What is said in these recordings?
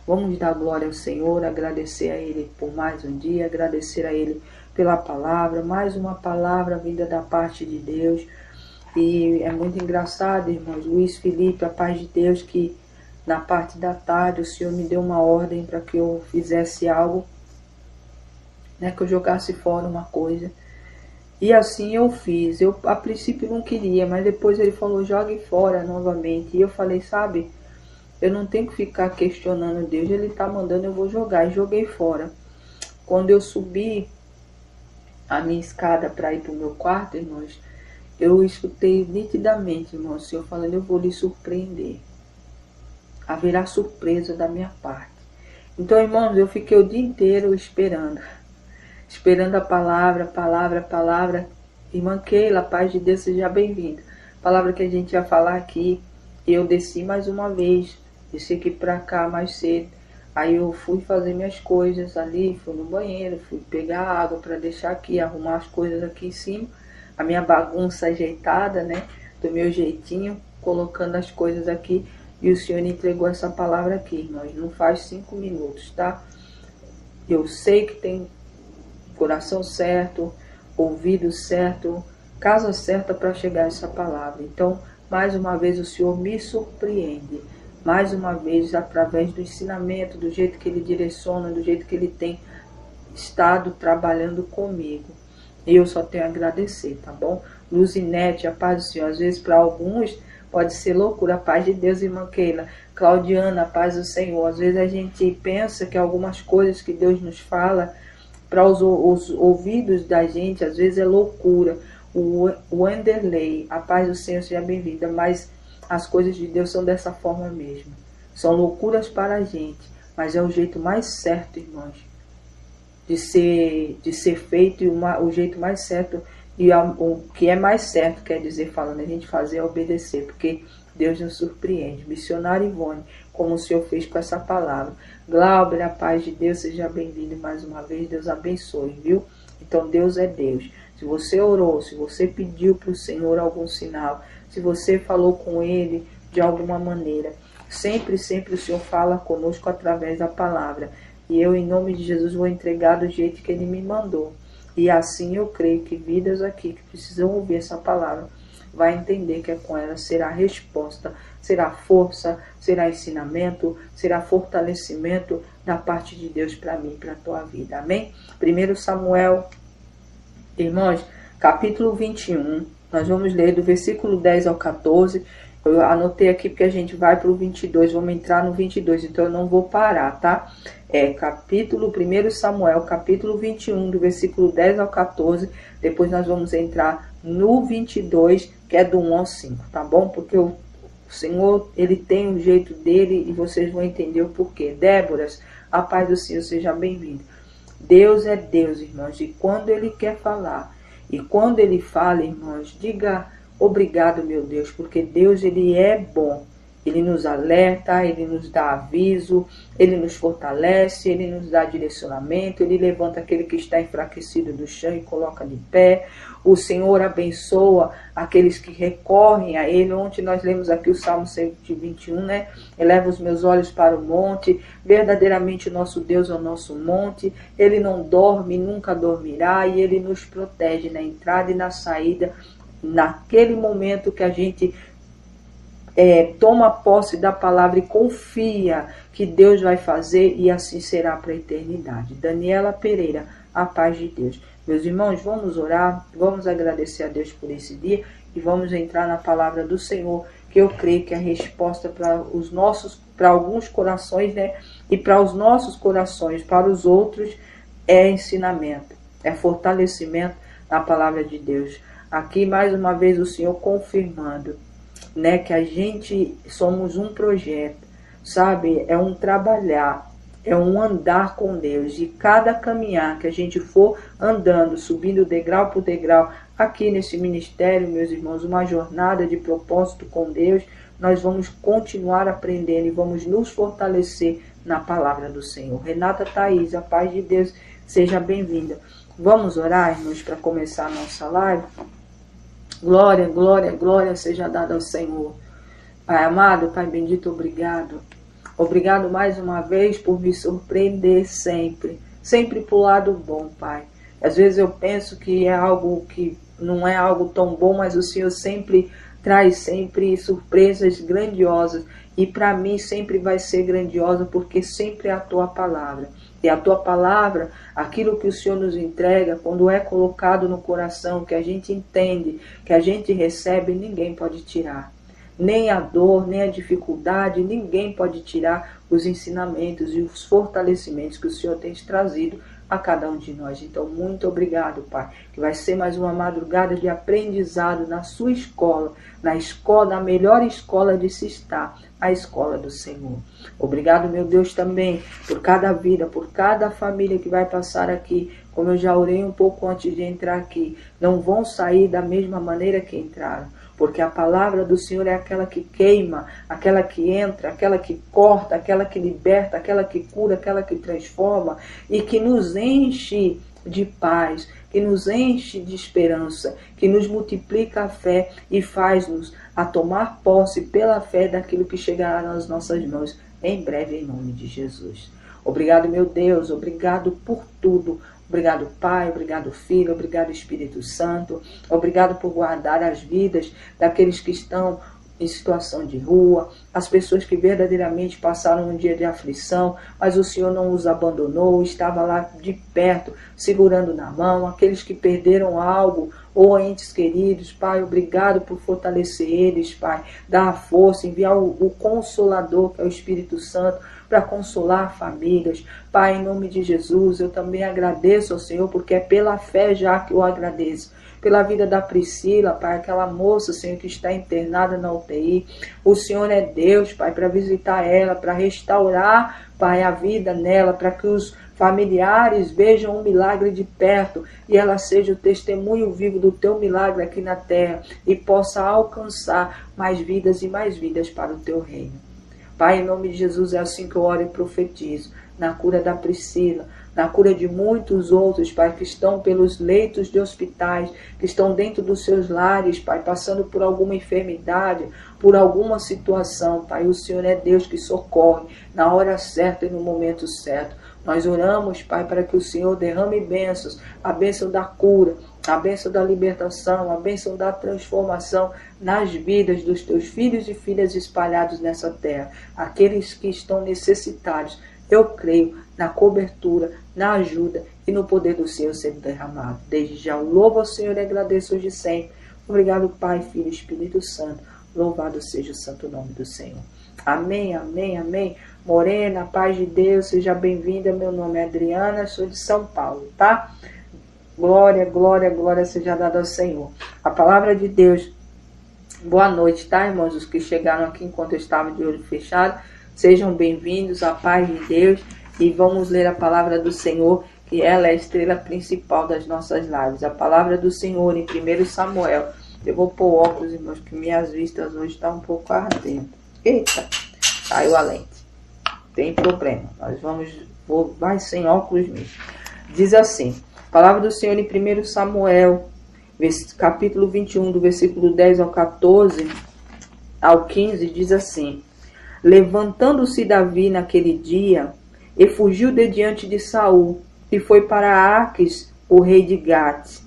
Vamos dar glória ao Senhor, agradecer a Ele por mais um dia, agradecer a Ele pela palavra, mais uma palavra vinda da parte de Deus. E é muito engraçado, irmãos, Luiz Felipe, a paz de Deus, que na parte da tarde o Senhor me deu uma ordem para que eu fizesse algo, né, que eu jogasse fora uma coisa. E assim eu fiz. Eu a princípio não queria, mas depois ele falou, jogue fora novamente. E eu falei, sabe, eu não tenho que ficar questionando Deus, Ele está mandando, eu vou jogar. E joguei fora. Quando eu subi a minha escada para ir para o meu quarto, irmãos, eu escutei nitidamente, irmão, o Senhor falando, eu vou lhe surpreender. Haverá surpresa da minha parte. Então, irmãos, eu fiquei o dia inteiro esperando a palavra, palavra. Irmã Keila, a paz de Deus, seja bem-vinda. Palavra que a gente ia falar aqui. Eu desci mais uma vez, desci aqui pra cá mais cedo. Aí eu fui fazer minhas coisas ali, fui no banheiro, fui pegar água para deixar aqui, arrumar as coisas aqui em cima. A minha bagunça ajeitada, né? Do meu jeitinho, colocando as coisas aqui. E o Senhor entregou essa palavra aqui, irmãos. Não faz 5 minutos, tá? Eu sei que tem coração certo, ouvido certo, casa certa para chegar essa palavra. Então, mais uma vez o Senhor me surpreende. Mais uma vez, através do ensinamento, do jeito que Ele direciona, do jeito que Ele tem estado trabalhando comigo. E eu só tenho a agradecer, tá bom? Luzinete, a paz do Senhor. Às vezes, para alguns, pode ser loucura. A paz de Deus, irmã Keila. Claudiana, a paz do Senhor. Às vezes a gente pensa que algumas coisas que Deus nos fala, para os ouvidos da gente, às vezes é loucura. O Wanderley, a paz do Senhor, seja bem-vinda, mas as coisas de Deus são dessa forma mesmo. São loucuras para a gente, mas é o jeito mais certo, irmãos, de ser feito, e o jeito mais certo, e o que é mais certo, quer dizer, falando, a gente fazer é obedecer, porque Deus nos surpreende. Missionário Ivone, como o Senhor fez com essa palavra. Glauber, a paz de Deus, seja bem-vindo mais uma vez, Deus abençoe, viu? Então Deus é Deus. Se você orou, se você pediu para o Senhor algum sinal, se você falou com Ele de alguma maneira, sempre o Senhor fala conosco através da palavra. E eu, em nome de Jesus, vou entregar do jeito que Ele me mandou. E assim eu creio que vidas aqui que precisam ouvir essa palavra, vai entender que com ela será resposta, será força, será ensinamento, será fortalecimento da parte de Deus para mim, para a tua vida. Amém? 1 Samuel, irmãos, capítulo 21, nós vamos ler do versículo 10 ao 14. Eu anotei aqui porque a gente vai para o 22, vamos entrar no 22, então eu não vou parar, tá? Capítulo 1 Samuel, capítulo 21, do versículo 10 ao 14. Depois nós vamos entrar no 22, que é do 1 ao 5, tá bom? Porque o Senhor, Ele tem um jeito dele e vocês vão entender o porquê. Déboras, a paz do Senhor, seja bem-vindo. Deus é Deus, irmãos, e quando Ele quer falar, e quando Ele fala, irmãos, diga obrigado, meu Deus, porque Deus, Ele é bom. Ele nos alerta, Ele nos dá aviso, Ele nos fortalece, Ele nos dá direcionamento, Ele levanta aquele que está enfraquecido do chão e coloca de pé. O Senhor abençoa aqueles que recorrem a Ele. Ontem nós lemos aqui o Salmo 121, né? Eleva os meus olhos para o monte, verdadeiramente o nosso Deus é o nosso monte. Ele não dorme, nunca dormirá, e Ele nos protege na entrada e na saída, naquele momento que a gente toma posse da palavra e confia que Deus vai fazer, e assim será para a eternidade. Daniela Pereira, a paz de Deus. Meus irmãos, vamos orar, vamos agradecer a Deus por esse dia e vamos entrar na palavra do Senhor, que eu creio que a resposta para alguns corações, né, e para os nossos corações, para os outros, é ensinamento, é fortalecimento na palavra de Deus. Aqui mais uma vez o Senhor confirmando, né, que a gente somos um projeto, sabe? É um trabalhar, é um andar com Deus. E cada caminhar que a gente for andando, subindo degrau por degrau, aqui nesse ministério, meus irmãos, uma jornada de propósito com Deus, nós vamos continuar aprendendo e vamos nos fortalecer na palavra do Senhor. Renata Thaís, a paz de Deus, seja bem-vinda. Vamos orar, irmãos, para começar a nossa live? Glória, glória, glória seja dada ao Senhor. Pai amado, Pai bendito, obrigado. Obrigado mais uma vez por me surpreender sempre. Sempre pro lado bom, Pai. Às vezes eu penso que é algo que não é algo tão bom, mas o Senhor sempre traz sempre surpresas grandiosas. E para mim sempre vai ser grandiosa, porque sempre é a Tua palavra. E a Tua palavra, aquilo que o Senhor nos entrega, quando é colocado no coração, que a gente entende, que a gente recebe, ninguém pode tirar. Nem a dor, nem a dificuldade, ninguém pode tirar os ensinamentos e os fortalecimentos que o Senhor tem trazido a cada um de nós. Então, muito obrigado, Pai, que vai ser mais uma madrugada de aprendizado na sua escola, na melhor escola de se estar, a escola do Senhor. Obrigado, meu Deus, também por cada vida, por cada família que vai passar aqui. Como eu já orei um pouco antes de entrar aqui, não vão sair da mesma maneira que entraram. Porque a palavra do Senhor é aquela que queima, aquela que entra, aquela que corta, aquela que liberta, aquela que cura, aquela que transforma e que nos enche de paz, que nos enche de esperança, que nos multiplica a fé e faz-nos a tomar posse pela fé daquilo que chegará nas nossas mãos em breve, em nome de Jesus. Obrigado, meu Deus, obrigado por tudo. Obrigado, Pai, obrigado, Filho, obrigado, Espírito Santo. Obrigado por guardar as vidas daqueles que estão em situação de rua, as pessoas que verdadeiramente passaram um dia de aflição, mas o Senhor não os abandonou, estava lá de perto, segurando na mão, aqueles que perderam algo ou entes queridos, Pai, obrigado por fortalecer eles, Pai, dar a força, enviar o Consolador, que é o Espírito Santo, para consolar famílias. Pai, em nome de Jesus, eu também agradeço ao Senhor, porque é pela fé já que eu agradeço. Pela vida da Priscila, Pai, aquela moça, Senhor, que está internada na UTI. O Senhor é Deus, Pai, para visitar ela, para restaurar, Pai, a vida nela, para que os familiares vejam um milagre de perto e ela seja o testemunho vivo do Teu milagre aqui na terra e possa alcançar mais vidas e mais vidas para o Teu reino. Pai, em nome de Jesus, é assim que eu oro e profetizo, na cura da Priscila, na cura de muitos outros, Pai, que estão pelos leitos de hospitais, que estão dentro dos seus lares, Pai, passando por alguma enfermidade, por alguma situação, Pai. O Senhor é Deus que socorre na hora certa e no momento certo. Nós oramos, Pai, para que o Senhor derrame bênçãos, a bênção da cura, a bênção da libertação, a bênção da transformação nas vidas dos Teus filhos e filhas espalhados nessa terra. Aqueles que estão necessitados, eu creio na cobertura, na ajuda e no poder do Senhor sendo derramado. Desde já eu louvo ao Senhor e agradeço hoje sempre. Obrigado, Pai, Filho e Espírito Santo. Louvado seja o santo nome do Senhor. Amém, amém, amém. Morena, paz de Deus, seja bem-vinda. Meu nome é Adriana, sou de São Paulo, tá? Glória, glória, glória seja dada ao Senhor. A palavra de Deus. Boa noite, tá, irmãos? Os que chegaram aqui enquanto eu estava de olho fechado, sejam bem-vindos à paz de Deus. E vamos ler a palavra do Senhor, que ela é a estrela principal das nossas lives. A palavra do Senhor em 1 Samuel. Eu vou pôr óculos, irmãos, que minhas vistas hoje estão um pouco ardendo. Eita, saiu a lente. Tem problema. Nós vai sem óculos mesmo. Diz assim, palavra do Senhor em 1 Samuel, capítulo 21, do versículo 10 ao 14, ao 15, diz assim: Levantando-se Davi naquele dia, e fugiu de diante de Saul, e foi para Aques, o rei de Gate.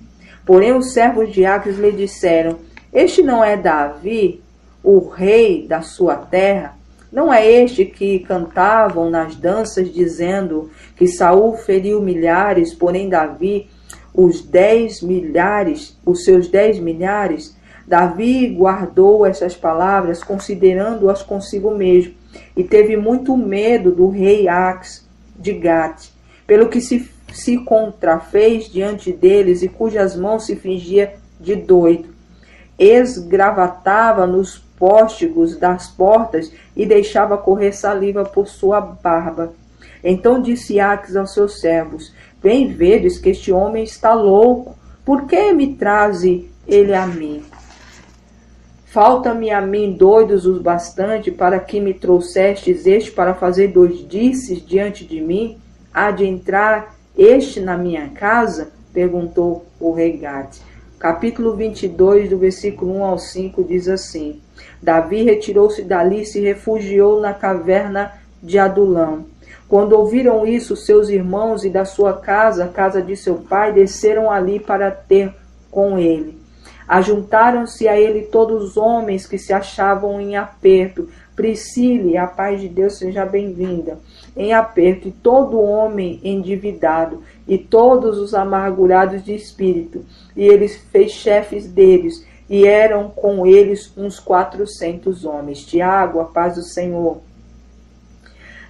Porém os servos de Aques lhe disseram: Este não é Davi, o rei da sua terra? Não é este que cantavam nas danças, dizendo que Saul feriu milhares, porém Davi os seus 10 milhares? Davi guardou essas palavras, considerando-as consigo mesmo, e teve muito medo do rei Aques de Gate, pelo que se contrafez diante deles, e cujas mãos se fingia de doido. Esgravatava nos póstigos das portas e deixava correr saliva por sua barba. Então disse Aques aos seus servos: Vem, vedes que este homem está louco. Por que me traze ele a mim? Falta-me a mim doidos o bastante para que me trouxestes este para fazer doidices diante de mim? Há de entrar este na minha casa? Perguntou o rei Gate. Capítulo 22, do versículo 1 ao 5, diz assim: Davi retirou-se dali e se refugiou na caverna de Adulão. Quando ouviram isso, seus irmãos e da sua casa, a casa de seu pai, desceram ali para ter com ele. Ajuntaram-se a ele todos os homens que se achavam em aperto. Priscila, a paz de Deus seja bem-vinda. Em aperto, e todo homem endividado, e todos os amargurados de espírito. E ele fez chefes deles, e eram com eles uns 400 homens. Tiago, a paz do Senhor.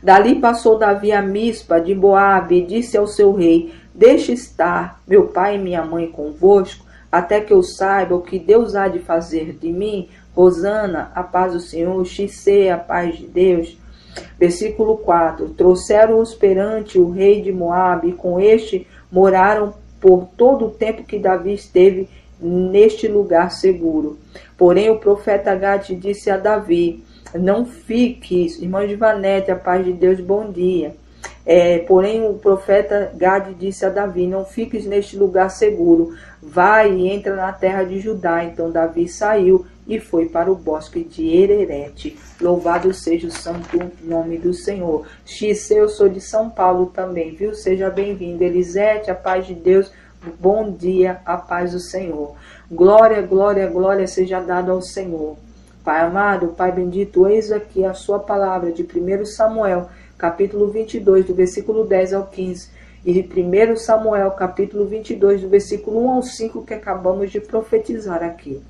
Dali passou Davi a Mispa de Moabe e disse ao seu rei: deixe estar meu pai e minha mãe convosco, até que eu saiba o que Deus há de fazer de mim. Rosana, a paz do Senhor. Xisê, a paz de Deus. Versículo 4. Trouxeram-os perante o rei de Moabe, e com este moraram por todo o tempo que Davi esteve neste lugar seguro. Porém o profeta Gade disse a Davi: não fiques, irmã de Vanete, a paz de Deus, bom dia. Porém o profeta Gade disse a Davi: não fiques neste lugar seguro, vai e entra na terra de Judá. Então Davi saiu e foi para o bosque de Hererete. Louvado seja o santo nome do Senhor. Xisê, eu sou de São Paulo também, viu? Seja bem-vindo. Elisete, a paz de Deus, bom dia, a paz do Senhor. Glória, glória, glória seja dada ao Senhor. Pai amado, Pai bendito, eis aqui a sua palavra de 1 Samuel, capítulo 22, do versículo 10 ao 15, e de 1 Samuel, capítulo 22, do versículo 1 ao 5, que acabamos de profetizar aqui.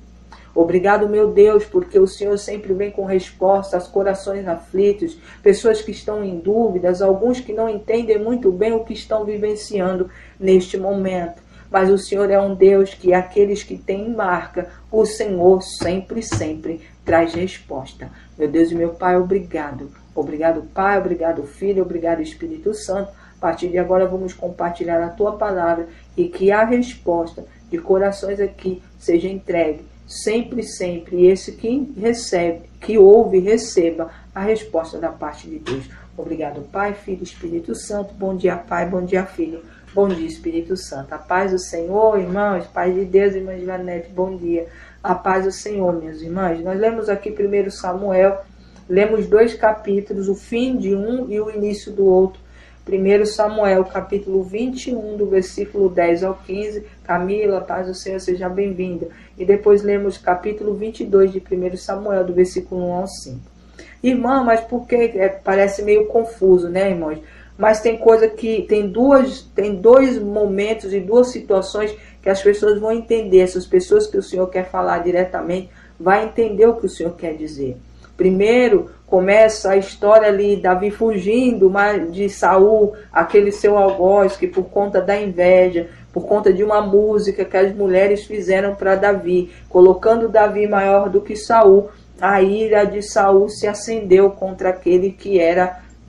Obrigado, meu Deus, porque o Senhor sempre vem com resposta aos corações aflitos, pessoas que estão em dúvidas, alguns que não entendem muito bem o que estão vivenciando neste momento. Mas o Senhor é um Deus que aqueles que têm em marca, o Senhor sempre, sempre traz resposta. Meu Deus e meu Pai, obrigado. Obrigado, Pai, obrigado, Filho, obrigado, Espírito Santo. A partir de agora vamos compartilhar a Tua palavra e que a resposta de corações aqui seja entregue. Sempre, sempre, e esse que recebe, que ouve, receba a resposta da parte de Deus. Obrigado, Pai, Filho, Espírito Santo. Bom dia, Pai, bom dia, Filho. Bom dia, Espírito Santo. A paz do Senhor, irmãos, paz de Deus, irmã de Vanete, bom dia. A paz do Senhor, minhas irmãs. Nós lemos aqui 1 Samuel, lemos 2 capítulos, o fim de um e o início do outro. 1 Samuel, capítulo 21, do versículo 10 ao 15. Camila, paz do Senhor, seja bem-vinda. E depois lemos capítulo 22 de 1 Samuel, do versículo 1 ao 5. Irmã, mas por que parece meio confuso, né, irmãos? Mas tem coisa que tem dois momentos e duas situações que as pessoas vão entender. Essas pessoas que o Senhor quer falar diretamente vai entender o que o Senhor quer dizer. Primeiro começa a história ali, Davi fugindo de Saul, aquele seu algoz que por conta da inveja, por conta de uma música que as mulheres fizeram para Davi, colocando Davi maior do que Saul, a ira de Saul se acendeu contra aquele que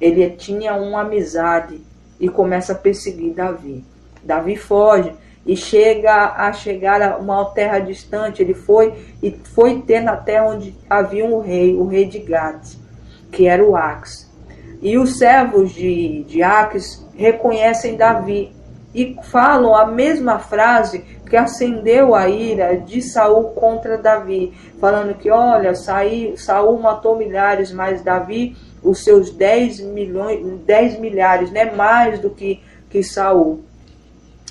ele tinha uma amizade e começa a perseguir Davi. Davi foge e chega a uma terra distante. Ele foi ter na terra onde havia um rei, o rei de Gade, que era o Aques. E os servos de Aques reconhecem Davi e falam a mesma frase que acendeu a ira de Saul contra Davi, falando que, olha, Saul matou milhares, mas Davi, os seus 10 milhares, né, mais do que Saul.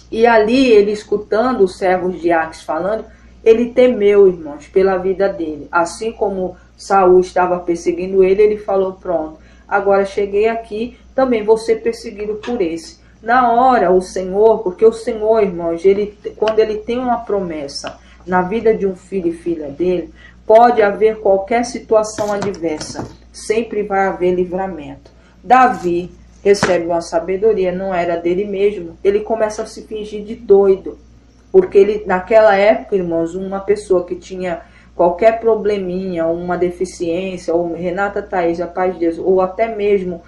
E ali, ele escutando os servos de Aques falando, ele temeu, irmãos, pela vida dele. Assim como Saul estava perseguindo ele, ele falou: pronto, agora cheguei aqui, também vou ser perseguido por esse. Na hora, o Senhor, porque o Senhor, irmãos, quando ele tem uma promessa na vida de um filho e filha dele, pode haver qualquer situação adversa, sempre vai haver livramento. Davi recebe uma sabedoria, não era dele mesmo, ele começa a se fingir de doido, porque ele, naquela época, irmãos, uma pessoa que tinha qualquer probleminha, uma deficiência, ou Renata Thaís, a paz de Deus, ou até mesmo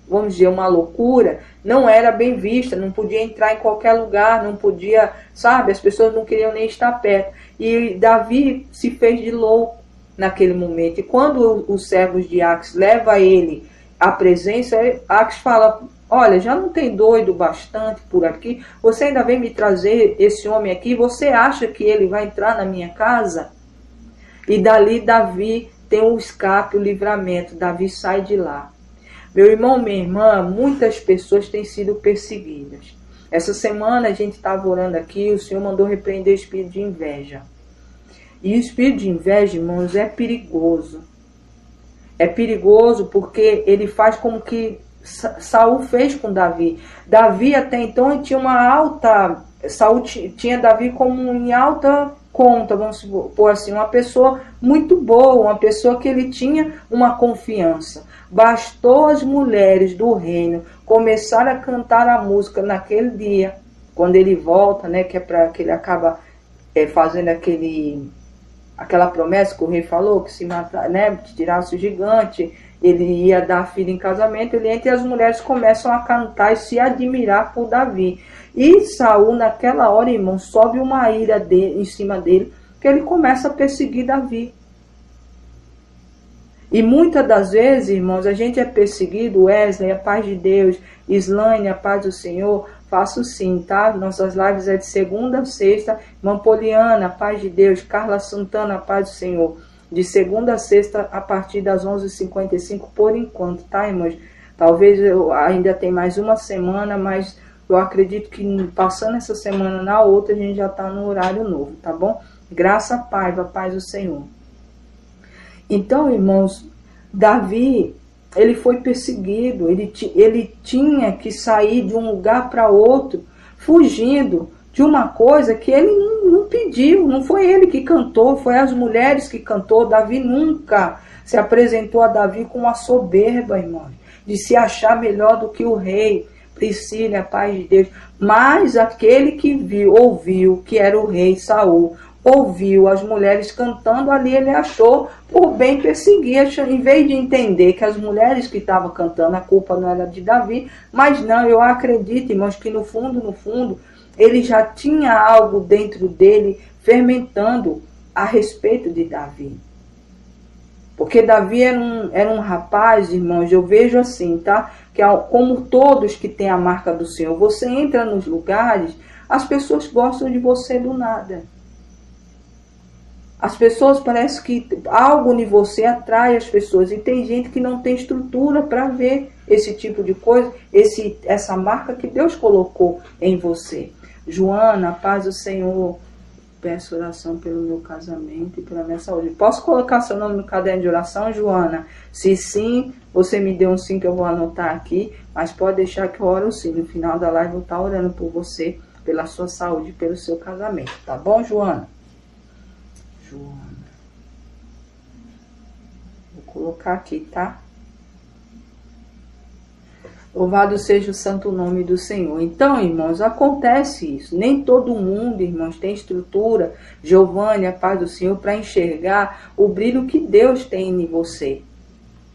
vamos dizer, uma loucura, não era bem vista, não podia entrar em qualquer lugar, não podia, sabe, as pessoas não queriam nem estar perto. E Davi se fez de louco naquele momento. E quando os servos de Aques levam ele à presença, Aques fala: olha, já não tem doido bastante por aqui, você ainda vem me trazer esse homem aqui, você acha que ele vai entrar na minha casa? E dali Davi tem o escape, o livramento. Davi sai de lá. Meu irmão, minha irmã, muitas pessoas têm sido perseguidas. Essa semana a gente estava orando aqui, o Senhor mandou repreender o espírito de inveja. E o espírito de inveja, irmãos, é perigoso. É perigoso porque ele faz como que Saul fez com Davi. Davi até então tinha uma alta... Saul tinha Davi como em alta conta, vamos supor assim, uma pessoa muito boa, uma pessoa que ele tinha uma confiança. Bastou as mulheres do reino começar a cantar a música naquele dia, quando ele volta, né, que é para que ele acaba fazendo aquela promessa que o rei falou, que se matar, né, tirasse o gigante, ele ia dar a filha em casamento, ele entra e as mulheres começam a cantar e se admirar por Davi. E Saul, naquela hora, irmão, sobe uma ira em cima dele, que ele começa a perseguir Davi. E muitas das vezes, irmãos, a gente é perseguido, Wesley, a paz de Deus, Islane, a paz do Senhor, faço sim, tá? Nossas lives é de segunda a sexta, irmã Poliana, a paz de Deus, Carla Santana, a paz do Senhor, de segunda a sexta, a partir das 11h55, por enquanto, tá, irmãos? Talvez eu ainda tenha mais uma semana, mas eu acredito que passando essa semana na outra, a gente já está no horário novo, tá bom? Graça, paz, paz do Senhor. Então, irmãos, Davi, ele foi perseguido, ele tinha que sair de um lugar para outro, fugindo de uma coisa que ele não pediu, não foi ele que cantou, foi as mulheres que cantou. Davi nunca se apresentou a Davi com uma soberba, irmãos, de se achar melhor do que o rei. Priscila, a paz de Deus, mas aquele que ouviu que era o rei Saul, ouviu as mulheres cantando ali, ele achou por bem perseguir, em vez de entender que as mulheres que estavam cantando, a culpa não era de Davi, mas não, eu acredito, irmãos, que no fundo, ele já tinha algo dentro dele fermentando a respeito de Davi. Porque Davi era um rapaz, irmãos, eu vejo assim, tá? Que como todos que têm a marca do Senhor, você entra nos lugares, as pessoas gostam de você do nada. As pessoas, parece que algo em você atrai as pessoas. E tem gente que não tem estrutura para ver esse tipo de coisa, essa marca que Deus colocou em você. Joana, a paz do Senhor. Peço oração pelo meu casamento e pela minha saúde. Posso colocar seu nome no caderno de oração, Joana? Se sim, você me dê um sim que eu vou anotar aqui. Mas pode deixar que eu oro sim. No final da live eu vou estar orando por você, pela sua saúde e pelo seu casamento. Tá bom, Joana? Joana. Vou colocar aqui, tá? Louvado seja o santo nome do Senhor. Então, irmãos, acontece isso. Nem todo mundo, irmãos, tem estrutura, Giovanni, a paz do Senhor, para enxergar o brilho que Deus tem em você.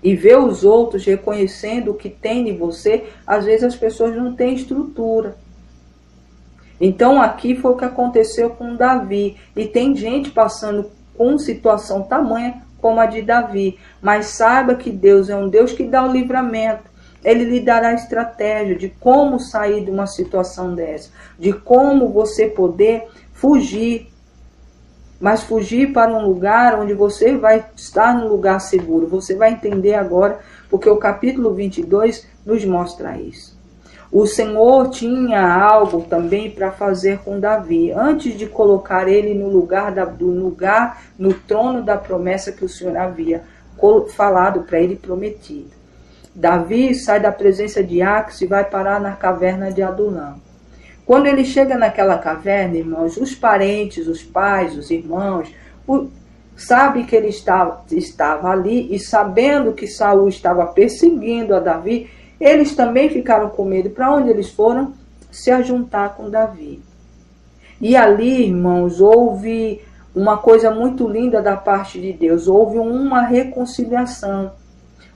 E ver os outros reconhecendo o que tem em você, às vezes as pessoas não têm estrutura. Então, aqui foi o que aconteceu com Davi. E tem gente passando com situação tamanha como a de Davi. Mas saiba que Deus é um Deus que dá o livramento. Ele lhe dará estratégia de como sair de uma situação dessa, de como você poder fugir, mas fugir para um lugar onde você vai estar num lugar seguro. Você vai entender agora, porque o capítulo 22 nos mostra isso. O Senhor tinha algo também para fazer com Davi, antes de colocar ele no no trono da promessa que o Senhor havia falado para ele, prometido. Davi sai da presença de Ax e vai parar na caverna de Adulão. Quando ele chega naquela caverna, irmãos, os parentes, os pais, os irmãos, sabem que ele estava ali e sabendo que Saul estava perseguindo a Davi, eles também ficaram com medo. Para onde eles foram? Se ajuntar com Davi. E ali, irmãos, houve uma coisa muito linda da parte de Deus. Houve uma reconciliação.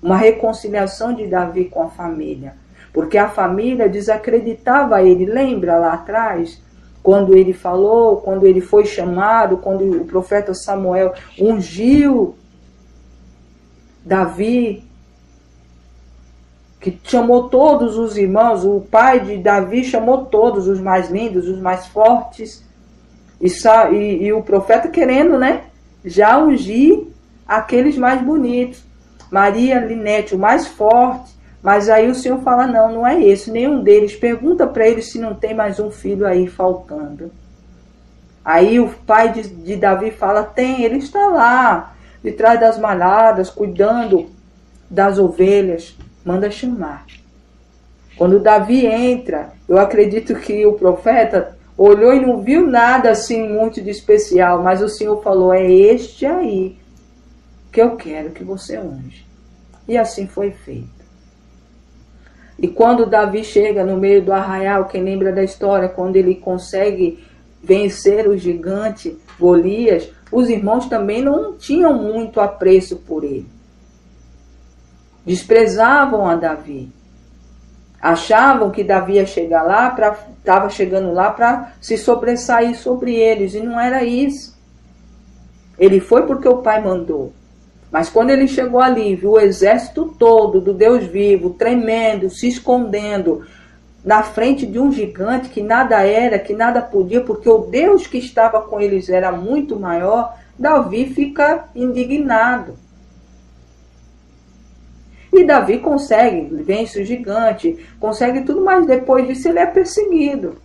Uma reconciliação de Davi com a família. Porque a família desacreditava ele. Lembra lá atrás? Quando ele falou, quando ele foi chamado, quando o profeta Samuel ungiu Davi, que chamou todos os irmãos, o pai de Davi chamou todos, os mais lindos, os mais fortes. E o profeta querendo, né? Já ungir aqueles mais bonitos. Maria Linete, o mais forte. Mas aí o Senhor fala, não, não é esse, nenhum deles. Pergunta para ele se não tem mais um filho aí faltando. Aí o pai de Davi fala, tem, ele está lá, de trás das malhadas, cuidando das ovelhas. Manda chamar. Quando Davi entra, eu acredito que o profeta olhou e não viu nada assim muito de especial, mas o Senhor falou, é este aí que eu quero que você unge. E assim foi feito. E quando Davi chega no meio do arraial, quem lembra da história, quando ele consegue vencer o gigante Golias, os irmãos também não tinham muito apreço por ele. Desprezavam a Davi. Achavam que Davi ia chegar lá, estava chegando lá para se sobressair sobre eles, e não era isso. Ele foi porque o pai mandou. Mas quando ele chegou ali, viu o exército todo do Deus vivo, tremendo, se escondendo, na frente de um gigante que nada era, que nada podia, porque o Deus que estava com eles era muito maior, Davi fica indignado. E Davi consegue, vence o gigante, consegue tudo, mas depois disso ele é perseguido.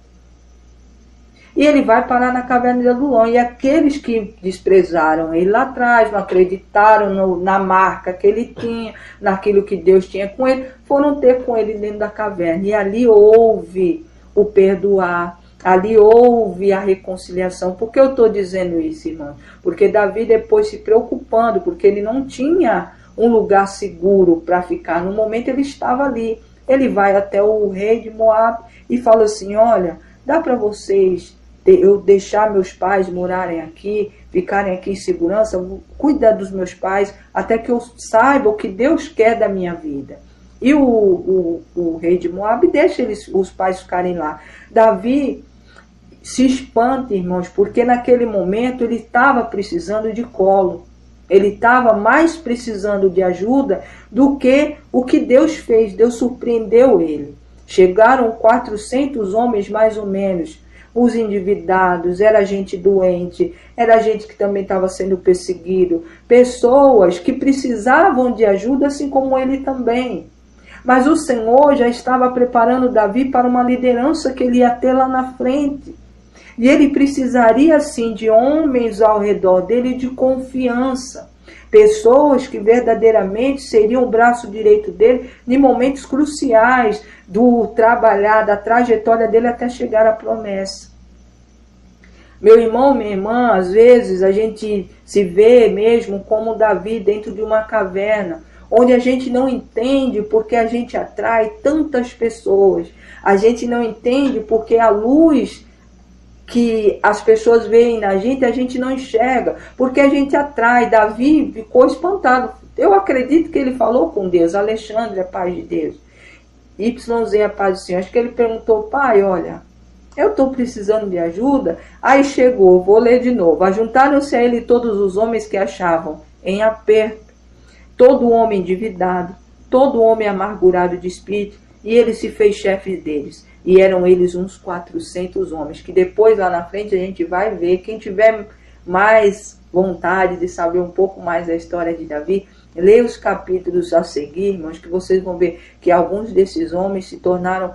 E ele vai parar na caverna de Adulão. E aqueles que desprezaram ele lá atrás, não acreditaram na marca que ele tinha, naquilo que Deus tinha com ele, foram ter com ele dentro da caverna. E ali houve o perdoar, ali houve a reconciliação. Por que eu estou dizendo isso, irmão? Porque Davi depois se preocupando, porque ele não tinha um lugar seguro para ficar. No momento ele estava ali. Ele vai até o rei de Moab e fala assim, olha, dá para vocês eu deixar meus pais morarem aqui, ficarem aqui em segurança, cuida dos meus pais, até que eu saiba o que Deus quer da minha vida. E o rei de Moab deixa os pais ficarem lá. Davi se espanta, irmãos, porque naquele momento ele estava precisando de colo. Ele estava mais precisando de ajuda do que o que Deus fez. Deus surpreendeu ele. Chegaram 400 homens mais ou menos, os endividados, era gente doente, era gente que também estava sendo perseguido, pessoas que precisavam de ajuda, assim como ele também. Mas o Senhor já estava preparando Davi para uma liderança que ele ia ter lá na frente. E ele precisaria, sim, de homens ao redor dele de confiança. Pessoas que verdadeiramente seriam o braço direito dele em momentos cruciais do trabalhar, da trajetória dele até chegar à promessa. Meu irmão, minha irmã, às vezes a gente se vê mesmo como Davi dentro de uma caverna, onde a gente não entende porque a gente atrai tantas pessoas. A gente não entende porque a luz que as pessoas veem na gente, a gente não enxerga, porque a gente atrai. Davi ficou espantado. Eu acredito que ele falou com Deus. Alexandre, a paz de Deus. YZ, a paz do Senhor. Acho que ele perguntou, pai, olha, eu estou precisando de ajuda. Aí chegou, vou ler de novo. Ajuntaram-se a ele todos os homens que achavam em aperto, todo homem endividado, todo homem amargurado de espírito, e ele se fez chefe deles. E eram eles uns 400 homens, que depois lá na frente a gente vai ver. Quem tiver mais vontade de saber um pouco mais da história de Davi, leia os capítulos a seguir, irmãos, que vocês vão ver que alguns desses homens se tornaram,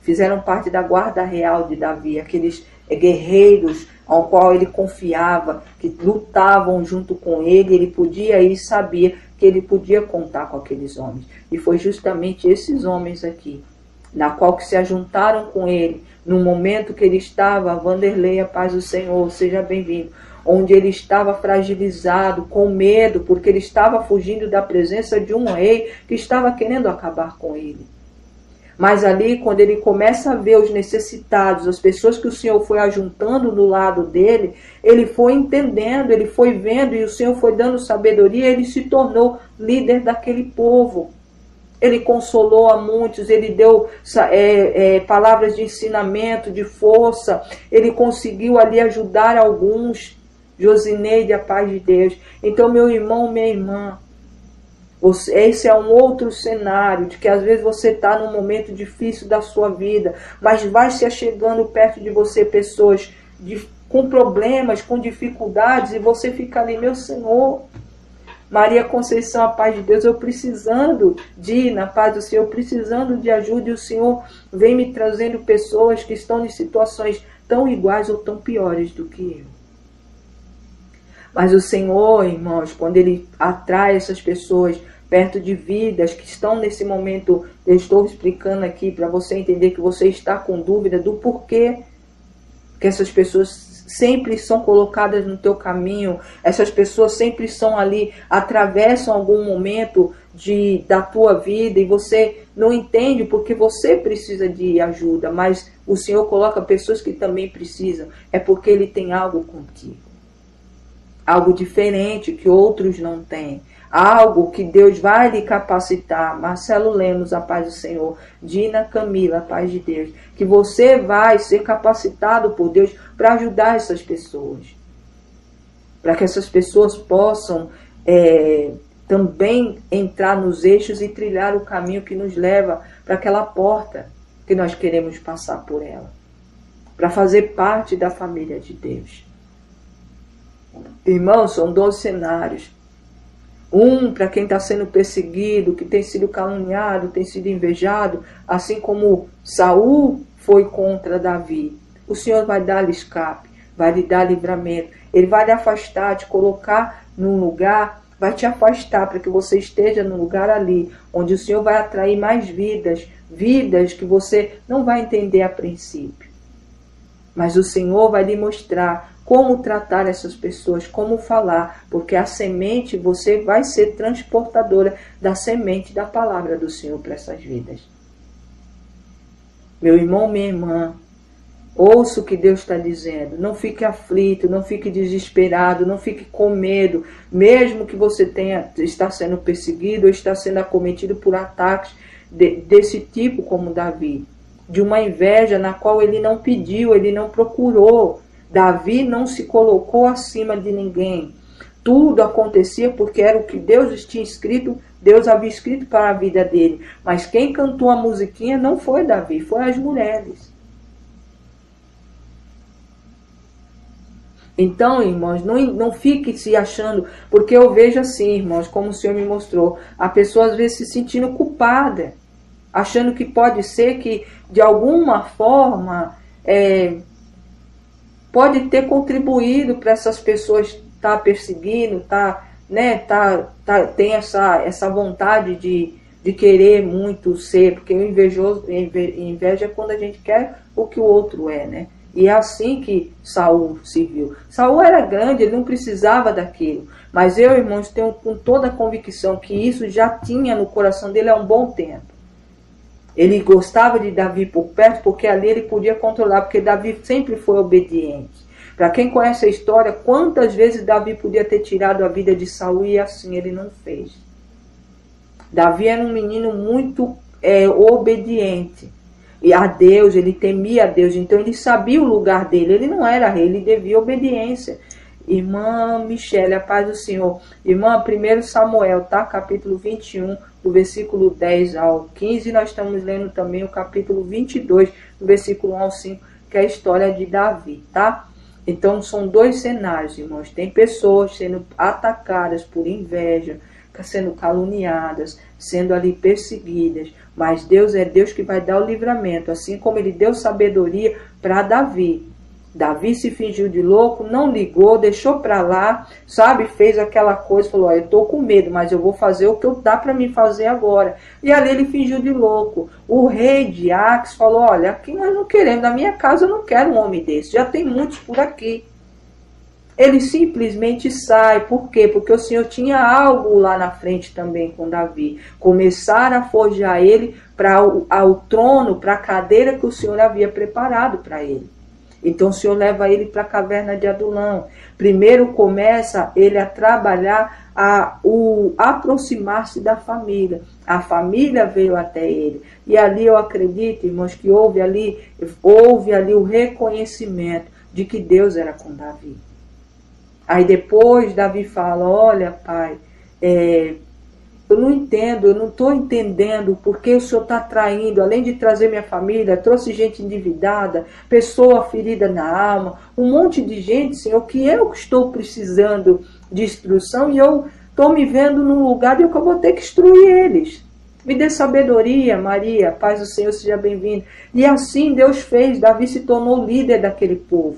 fizeram parte da guarda real de Davi, aqueles guerreiros ao qual ele confiava, que lutavam junto com ele. Ele podia ir, sabia que ele podia contar com aqueles homens. E foi justamente esses homens aqui, na qual que se ajuntaram com ele, no momento que ele estava, Vanderlei, a paz do Senhor, seja bem-vindo, onde ele estava fragilizado, com medo, porque ele estava fugindo da presença de um rei que estava querendo acabar com ele. Mas ali, quando ele começa a ver os necessitados, as pessoas que o Senhor foi ajuntando do lado dele, ele foi entendendo, ele foi vendo, e o Senhor foi dando sabedoria, ele se tornou líder daquele povo. Ele consolou a muitos, ele deu palavras de ensinamento, de força, ele conseguiu ali ajudar alguns. Josineide, a paz de Deus. Então, meu irmão, minha irmã, esse é um outro cenário, de que às vezes você está num momento difícil da sua vida, mas vai se achegando perto de você pessoas com problemas, com dificuldades, e você fica ali, meu Senhor. Maria Conceição, a paz de Deus, eu precisando de ir na paz do Senhor, precisando de ajuda, e o Senhor vem me trazendo pessoas que estão em situações tão iguais ou tão piores do que eu. Mas o Senhor, irmãos, quando Ele atrai essas pessoas perto de vidas que estão nesse momento, eu estou explicando aqui para você entender que você está com dúvida do porquê que essas pessoas sempre são colocadas no teu caminho, essas pessoas sempre são ali, atravessam algum momento da tua vida e você não entende porque você precisa de ajuda, mas o Senhor coloca pessoas que também precisam, é porque Ele tem algo contigo. Algo diferente que outros não têm. Algo que Deus vai lhe capacitar. Marcelo Lemos, a paz do Senhor. Dina Camila, a paz de Deus. Que você vai ser capacitado por Deus para ajudar essas pessoas. Para que essas pessoas possam também entrar nos eixos e trilhar o caminho que nos leva para aquela porta que nós queremos passar por ela. Para fazer parte da família de Deus. Irmãos, são 12 cenários. Um para quem está sendo perseguido, que tem sido caluniado, tem sido invejado, assim como Saul foi contra Davi. O Senhor vai dar-lhe escape, vai lhe dar livramento. Ele vai lhe afastar, te colocar num lugar, vai te afastar para que você esteja num lugar ali, onde o Senhor vai atrair mais vidas, vidas que você não vai entender a princípio. Mas o Senhor vai lhe mostrar como tratar essas pessoas, como falar, porque a semente, você vai ser transportadora da semente da palavra do Senhor para essas vidas. Meu irmão, minha irmã, ouça o que Deus está dizendo. Não fique aflito, não fique desesperado, não fique com medo, mesmo que você está sendo perseguido ou está sendo acometido por ataques desse tipo como Davi. De uma inveja na qual ele não pediu, ele não procurou. Davi não se colocou acima de ninguém. Tudo acontecia porque era o que Deus tinha escrito, Deus havia escrito para a vida dele. Mas quem cantou a musiquinha não foi Davi, foi as mulheres. Então, irmãos, não fique se achando, porque eu vejo assim, irmãos, como o Senhor me mostrou, a pessoa às vezes se sentindo culpada, achando que pode ser que de alguma forma pode ter contribuído para essas pessoas estar perseguindo, tem essa vontade de querer muito ser, porque o inveja é quando a gente quer o que o outro é, né? E é assim que Saul se viu. Saul era grande, ele não precisava daquilo. Mas eu, irmãos, tenho com toda a convicção que isso já tinha no coração dele há um bom tempo. Ele gostava de Davi por perto, porque ali ele podia controlar, porque Davi sempre foi obediente. Para quem conhece a história, quantas vezes Davi podia ter tirado a vida de Saul e assim ele não fez. Davi era um menino muito obediente. E a Deus, ele temia a Deus, então ele sabia o lugar dele. Ele não era rei, ele devia obediência. Irmã Michele, a paz do Senhor. Irmã, 1 Samuel, tá? Capítulo 21, do versículo 10 ao 15. Nós estamos lendo também o capítulo 22, do versículo 1 ao 5, que é a história de Davi, tá? Então são dois cenários, irmãos. Tem pessoas sendo atacadas por inveja, sendo caluniadas, sendo ali perseguidas. Mas Deus é Deus que vai dar o livramento, assim como ele deu sabedoria para Davi. Davi se fingiu de louco, não ligou, deixou para lá, sabe, fez aquela coisa, falou, eu estou com medo, mas eu vou fazer o que dá para mim fazer agora. E ali ele fingiu de louco. O rei de Ax falou, olha, aqui nós não queremos, na minha casa eu não quero um homem desse, já tem muitos por aqui. Ele simplesmente sai, por quê? Porque o Senhor tinha algo lá na frente também com Davi. Começaram a forjar ele para o trono, para a cadeira que o Senhor havia preparado para ele. Então o Senhor leva ele para a caverna de Adulão. Primeiro começa ele a trabalhar, aproximar-se da família. A família veio até ele. E ali eu acredito, irmãos, que houve ali o reconhecimento de que Deus era com Davi. Aí depois Davi fala, olha pai, eu não entendo, eu não estou entendendo porque o Senhor está traindo, além de trazer minha família, trouxe gente endividada, pessoa ferida na alma, um monte de gente, Senhor, que eu estou precisando de instrução e eu estou me vendo num lugar e eu vou ter que instruir eles. Me dê sabedoria, Maria, paz do Senhor, seja bem-vindo. E assim Deus fez, Davi se tornou líder daquele povo.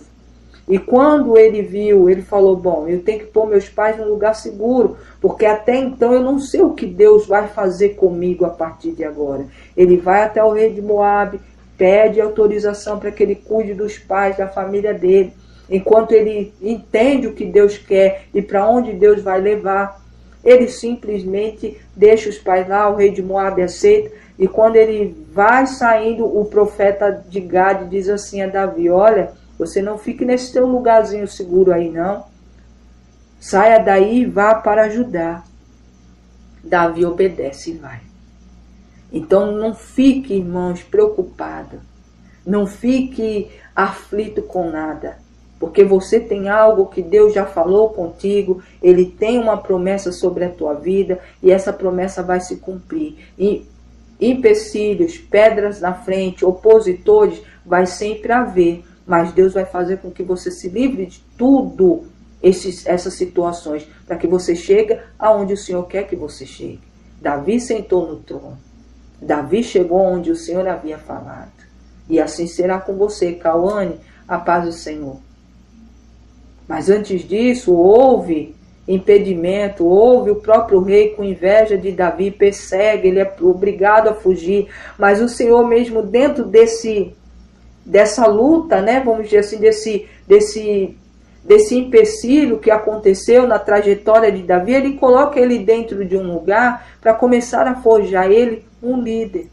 E quando ele viu, ele falou, bom, eu tenho que pôr meus pais num lugar seguro, porque até então eu não sei o que Deus vai fazer comigo a partir de agora. Ele vai até o rei de Moabe, pede autorização para que ele cuide dos pais, da família dele, enquanto ele entende o que Deus quer e para onde Deus vai levar. Ele simplesmente deixa os pais lá, o rei de Moabe aceita, e quando ele vai saindo, o profeta de Gade diz assim a Davi, olha, você não fique nesse teu lugarzinho seguro aí não, saia daí e vá para ajudar. Davi obedece e vai. Então não fique, irmãos, preocupado, não fique aflito com nada, porque você tem algo que Deus já falou contigo, Ele tem uma promessa sobre a tua vida e essa promessa vai se cumprir. E empecilhos, pedras na frente, opositores, vai sempre haver, mas Deus vai fazer com que você se livre de tudo essas situações, para que você chegue aonde o Senhor quer que você chegue. Davi sentou no trono, Davi chegou onde o Senhor havia falado, e assim será com você, Cauane, a paz do Senhor. Mas antes disso, houve impedimento, houve o próprio rei com inveja de Davi, persegue, ele é obrigado a fugir, mas o Senhor mesmo dentro dessa luta, né, vamos dizer assim, desse empecilho que aconteceu na trajetória de Davi, ele coloca ele dentro de um lugar para começar a forjar ele um líder.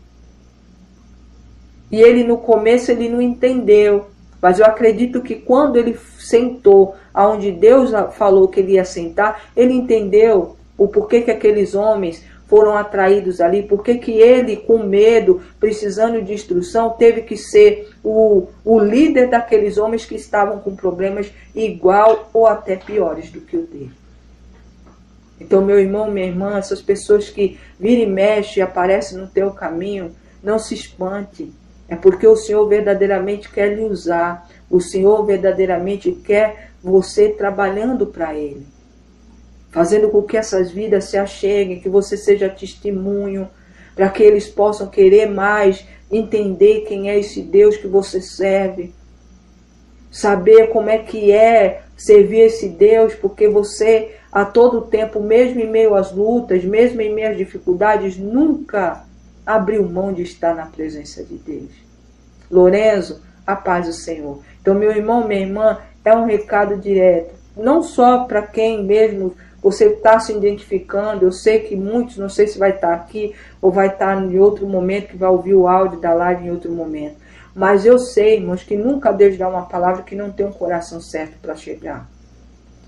E ele no começo ele não entendeu, mas eu acredito que quando ele sentou aonde Deus falou que ele ia sentar, ele entendeu o porquê que aqueles homens foram atraídos ali, porque que ele, com medo, precisando de instrução, teve que ser o líder daqueles homens que estavam com problemas igual ou até piores do que o dele. Então, meu irmão, minha irmã, essas pessoas que viram e mexem e aparecem no teu caminho, não se espante. É porque o Senhor verdadeiramente quer lhe usar. O Senhor verdadeiramente quer você trabalhando para Ele, fazendo com que essas vidas se acheguem, que você seja testemunho, para que eles possam querer mais, entender quem é esse Deus que você serve, saber como é que é servir esse Deus, porque você, a todo tempo, mesmo em meio às lutas, mesmo em meio às dificuldades, nunca abriu mão de estar na presença de Deus. Lorenzo, a paz do Senhor. Então, meu irmão, minha irmã, é um recado direto, não só para quem mesmo você está se identificando. Eu sei que muitos, não sei se vai estar aqui ou vai estar em outro momento, que vai ouvir o áudio da live em outro momento. Mas eu sei, irmãos, que nunca Deus dá uma palavra que não tem um coração certo para chegar.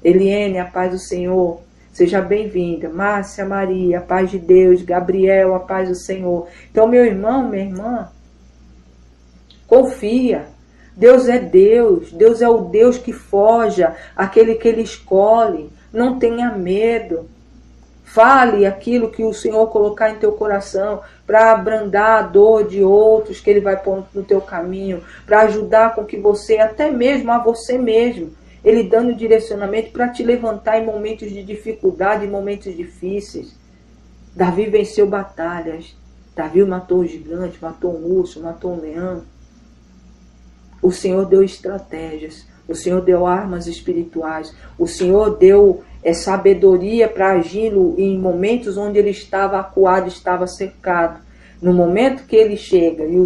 Eliene, a paz do Senhor, seja bem-vinda. Márcia, Maria, a paz de Deus. Gabriel, a paz do Senhor. Então, meu irmão, minha irmã, confia. Deus é Deus. Deus é o Deus que forja, aquele que Ele escolhe. Não tenha medo. Fale aquilo que o Senhor colocar em teu coração para abrandar a dor de outros que Ele vai pôr no teu caminho, para ajudar com que você, até mesmo a você mesmo, Ele dando direcionamento para te levantar em momentos de dificuldade, em momentos difíceis. Davi venceu batalhas. Davi matou um gigante, matou um urso, matou um leão. O Senhor deu estratégias. O Senhor deu armas espirituais. O Senhor deu sabedoria para agir em momentos onde ele estava acuado, estava cercado. No momento que ele chega e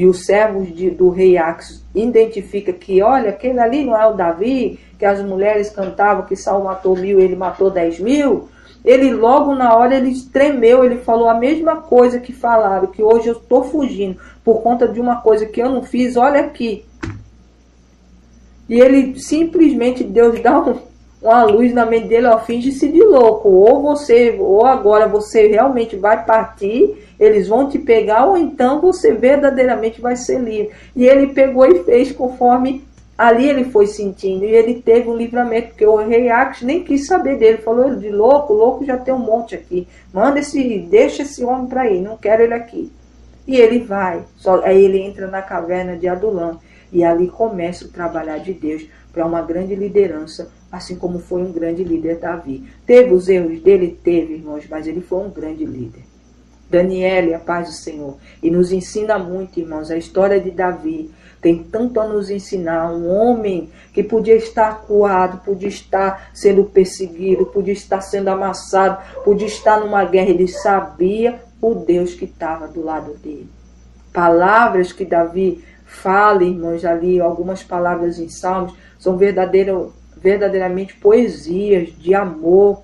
os servos do rei Ax identificam que, olha, aquele ali não é o Davi, que as mulheres cantavam que Saul matou 1000, ele matou 10.000. Ele logo na hora ele tremeu, ele falou a mesma coisa que falaram, que hoje eu estou fugindo por conta de uma coisa que eu não fiz, olha aqui. E ele simplesmente, Deus dá uma luz na mente dele, ó, finge-se de louco, ou agora você realmente vai partir, eles vão te pegar, ou então você verdadeiramente vai ser livre. E ele pegou e fez conforme Ali ele foi sentindo, e ele teve um livramento, porque o rei Aques nem quis saber dele, falou de louco, louco já tem um monte aqui, deixa esse homem para ir, não quero ele aqui. E ele vai, aí ele entra na caverna de Adulão, e ali começa o trabalhar de Deus para uma grande liderança, assim como foi um grande líder Davi. Teve os erros dele? Teve, irmãos, mas ele foi um grande líder. Daniel, a paz do Senhor, e nos ensina muito, irmãos, a história de Davi tem tanto a nos ensinar. Um homem que podia estar acuado, podia estar sendo perseguido, podia estar sendo amassado, podia estar numa guerra, ele sabia o Deus que estava do lado dele. Palavras que Davi fala, irmãos, ali, algumas palavras em Salmos, são verdadeiramente poesias de amor.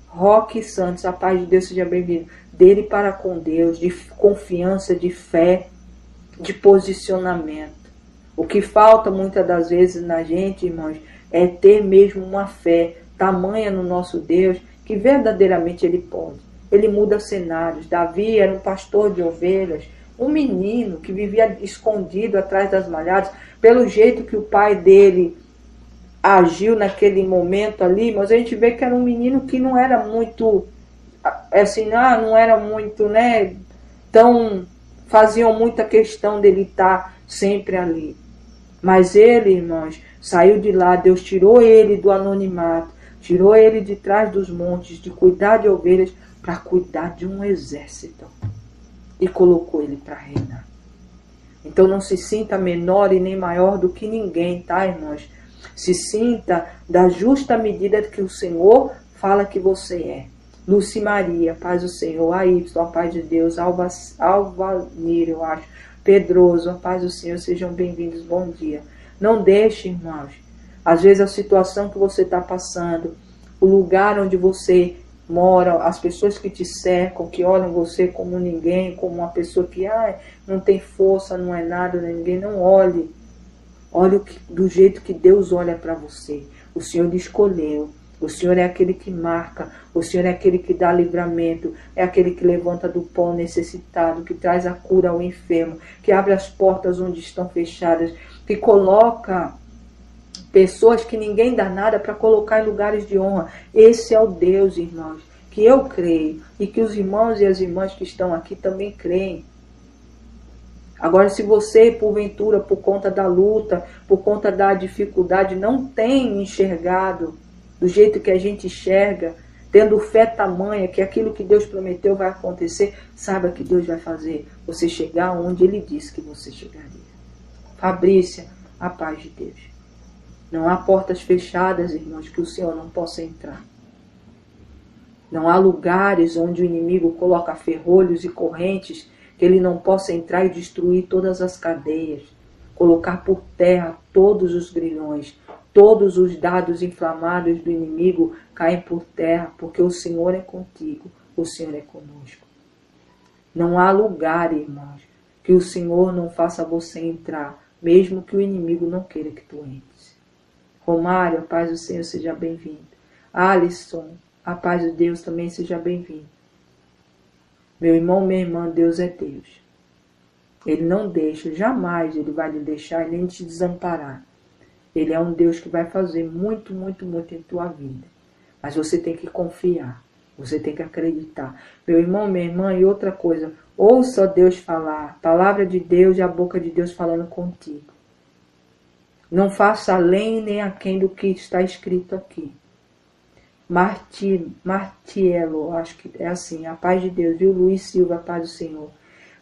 Roque Santos, a paz de Deus seja bem-vindo. Dele para com Deus, de confiança, de fé, de posicionamento. O que falta muitas das vezes na gente, irmãos, é ter mesmo uma fé tamanha no nosso Deus, que verdadeiramente Ele pode. Ele muda cenários. Davi era um pastor de ovelhas, um menino que vivia escondido atrás das malhadas, pelo jeito que o pai dele agiu naquele momento ali, mas a gente vê que era um menino que não era muito, assim, não era muito, né, tão, faziam muita questão dele estar sempre ali. Mas ele, irmãos, saiu de lá, Deus tirou ele do anonimato, tirou ele de trás dos montes, de cuidar de ovelhas, para cuidar de um exército. E colocou ele para reinar. Então não se sinta menor e nem maior do que ninguém, tá, irmãos? Se sinta da justa medida que o Senhor fala que você é. Lúcia Maria, paz do Senhor. AY, a paz de Deus. Alvanir, eu acho. Pedroso, a paz do Senhor. Sejam bem-vindos, bom dia. Não deixe, irmãos. Às vezes a situação que você está passando, o lugar onde você mora, as pessoas que te cercam, que olham você como ninguém, como uma pessoa que não tem força, não é nada, nem ninguém, não olhe. Olhe do jeito que Deus olha para você. O Senhor lhe escolheu. O Senhor é aquele que marca. O Senhor é aquele que dá livramento. É aquele que levanta do pó necessitado, que traz a cura ao enfermo, que abre as portas onde estão fechadas, que coloca pessoas que ninguém dá nada para colocar em lugares de honra. Esse é o Deus, irmãos, que eu creio e que os irmãos e as irmãs que estão aqui também creem. Agora, se você, porventura, por conta da luta, por conta da dificuldade, não tem enxergado do jeito que a gente enxerga, tendo fé tamanha que aquilo que Deus prometeu vai acontecer, saiba que Deus vai fazer você chegar onde Ele disse que você chegaria. Fabrícia, a paz de Deus. Não há portas fechadas, irmãos, que o Senhor não possa entrar. Não há lugares onde o inimigo coloca ferrolhos e correntes que ele não possa entrar e destruir todas as cadeias, colocar por terra todos os grilhões, todos os dardos inflamados do inimigo caem por terra, porque o Senhor é contigo, o Senhor é conosco. Não há lugar, irmãos, que o Senhor não faça você entrar, mesmo que o inimigo não queira que tu entres. Romário, a paz do Senhor, seja bem-vindo. Alisson, a paz de Deus também seja bem-vindo. Meu irmão, minha irmã, Deus é Deus. Ele não deixa, jamais Ele vai lhe deixar nem te desamparar. Ele é um Deus que vai fazer muito, muito, muito em tua vida. Mas você tem que confiar, você tem que acreditar. Meu irmão, minha irmã, e outra coisa, ouça Deus falar, a palavra de Deus e a boca de Deus falando contigo. Não faça além nem aquém do que está escrito aqui. Martielo, acho que é assim, a paz de Deus, viu? Luiz Silva, a paz do Senhor.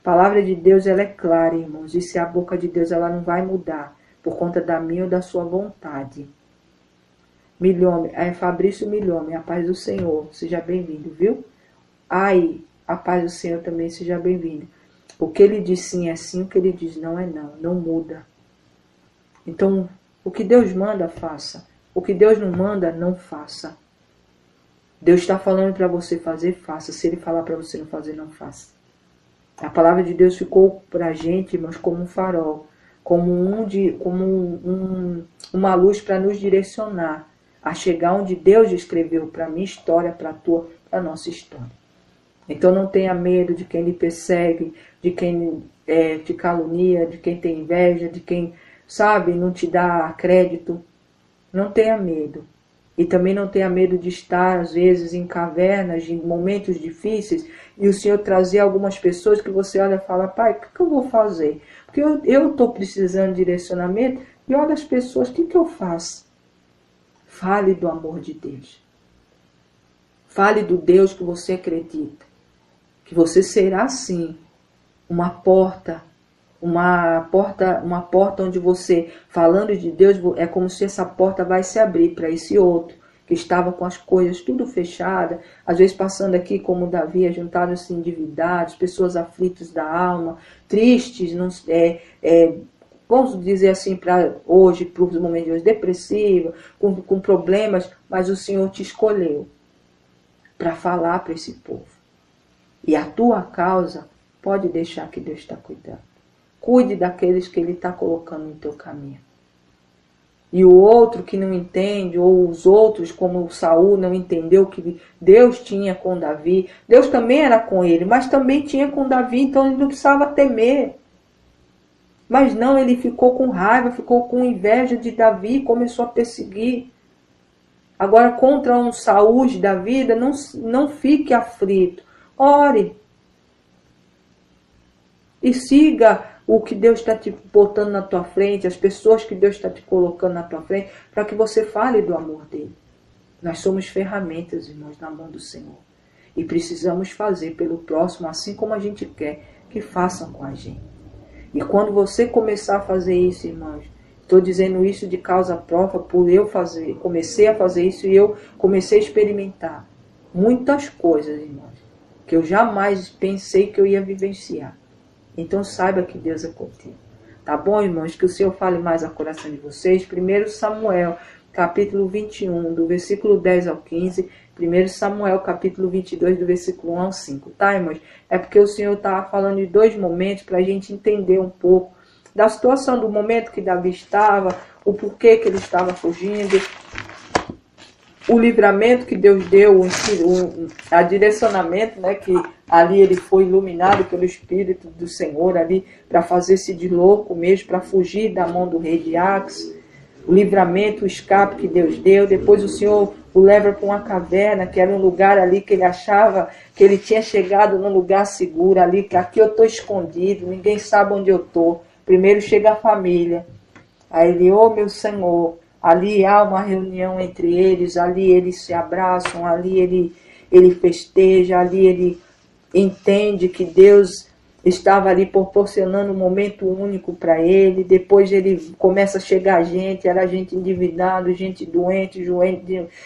A palavra de Deus, ela é clara, irmãos, e se a boca de Deus, ela não vai mudar, por conta da minha ou da sua vontade. Milhome, Fabrício Milhome, a paz do Senhor, seja bem-vindo, viu? Aí, a paz do Senhor também, seja bem-vindo. O que ele diz sim é sim, o que ele diz não é não, não muda. Então, o que Deus manda, faça. O que Deus não manda, não faça. Deus está falando para você fazer, faça. Se Ele falar para você não fazer, não faça. A palavra de Deus ficou para a gente, irmãos, como um farol, como uma luz para nos direcionar a chegar onde Deus escreveu para a minha história, para a tua, para a nossa história. Então não tenha medo de quem lhe persegue, de quem te calunia, de quem tem inveja, de quem sabe, não te dá crédito. Não tenha medo. E também não tenha medo de estar, às vezes, em cavernas, em momentos difíceis, e o Senhor trazer algumas pessoas que você olha e fala, pai, o que eu vou fazer? Porque eu estou precisando de direcionamento, e olha as pessoas, o que eu faço? Fale do amor de Deus. Fale do Deus que você acredita. Que você será, sim, uma porta onde você, falando de Deus, é como se essa porta vai se abrir para esse outro, que estava com as coisas tudo fechadas, às vezes passando aqui como Davi, juntados-se endividados, pessoas aflitas da alma, tristes, vamos dizer assim, para hoje, para os momentos de hoje, depressiva, com problemas, mas o Senhor te escolheu para falar para esse povo. E a tua causa, pode deixar que Deus está cuidando. Cuide daqueles que Ele está colocando no teu caminho. E o outro que não entende, ou os outros, como Saul, não entendeu que Deus tinha com Davi. Deus também era com ele, mas também tinha com Davi, então ele não precisava temer. Mas não, ele ficou com raiva, ficou com inveja de Davi, começou a perseguir. Agora, contra um Saul da vida, não fique aflito. Ore. E siga o que Deus está te botando na tua frente, as pessoas que Deus está te colocando na tua frente, para que você fale do amor dele. Nós somos ferramentas, irmãos, na mão do Senhor. E precisamos fazer pelo próximo, assim como a gente quer que façam com a gente. E quando você começar a fazer isso, irmãos, estou dizendo isso de causa própria, por eu comecei a fazer isso e eu comecei a experimentar muitas coisas, irmãos, que eu jamais pensei que eu ia vivenciar. Então saiba que Deus é contigo. Tá bom, irmãos? Que o Senhor fale mais ao coração de vocês. 1 Samuel, capítulo 21, do versículo 10 ao 15. 1 Samuel, capítulo 22, do versículo 1 ao 5. Tá, irmãos? É porque o Senhor estava falando de dois momentos para a gente entender um pouco da situação, do momento que Davi estava, o porquê que ele estava fugindo, o livramento que Deus deu, a direcionamento, né, que ali ele foi iluminado pelo Espírito do Senhor ali para fazer-se de louco mesmo, para fugir da mão do rei de Ax, o livramento, o escape que Deus deu. Depois o Senhor o leva para uma caverna, que era um lugar ali que ele achava que ele tinha chegado num lugar seguro ali, que aqui eu estou escondido, ninguém sabe onde eu estou. Primeiro chega a família, aí ele, meu Senhor, ali há uma reunião entre eles, ali eles se abraçam, ali ele festeja, ali ele entende que Deus estava ali proporcionando um momento único para ele. Depois ele começa a chegar gente, era gente endividada, gente doente,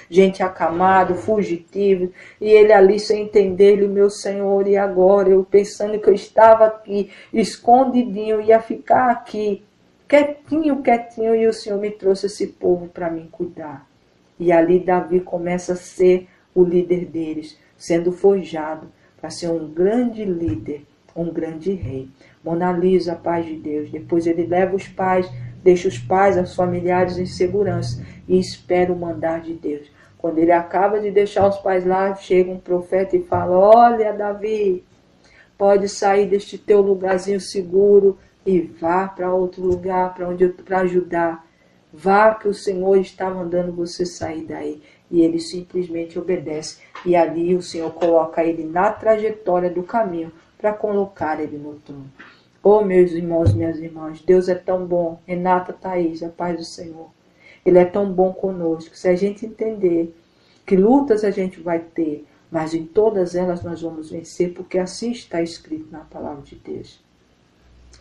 gente acamado, fugitivo, e ele ali sem entender, ele, meu Senhor, e agora? Eu pensando que eu estava aqui, escondidinho, ia ficar aqui, quietinho, e o Senhor me trouxe esse povo para mim cuidar. E ali Davi começa a ser o líder deles, sendo forjado para ser um grande líder, um grande rei. Mona Lisa, a paz de Deus. Depois ele leva os pais, deixa os pais, os familiares em segurança e espera o mandar de Deus. Quando ele acaba de deixar os pais lá, chega um profeta e fala, olha Davi, pode sair deste teu lugarzinho seguro e vá para outro lugar, para ajudar. Vá, que o Senhor está mandando você sair daí. E ele simplesmente obedece. E ali o Senhor coloca ele na trajetória do caminho para colocar ele no trono. Oh, meus irmãos, minhas irmãs, Deus é tão bom. Renata, Thaís, a paz do Senhor. Ele é tão bom conosco. Se a gente entender que lutas a gente vai ter, mas em todas elas nós vamos vencer, porque assim está escrito na palavra de Deus.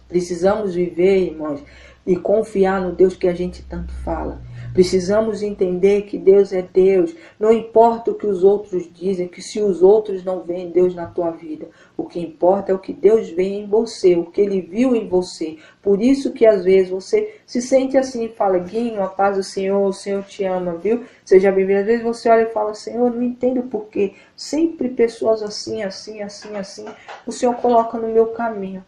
Precisamos viver, irmãos, e confiar no Deus que a gente tanto fala. Precisamos entender que Deus é Deus. Não importa o que os outros dizem, que se os outros não veem Deus na tua vida. O que importa é o que Deus vê em você, o que Ele viu em você. Por isso que às vezes você se sente assim e fala, Guinho, a paz do Senhor, o Senhor te ama, viu? Você já viveu, às vezes você olha e fala, Senhor, não entendo por quê. Sempre pessoas assim, o Senhor coloca no meu caminho.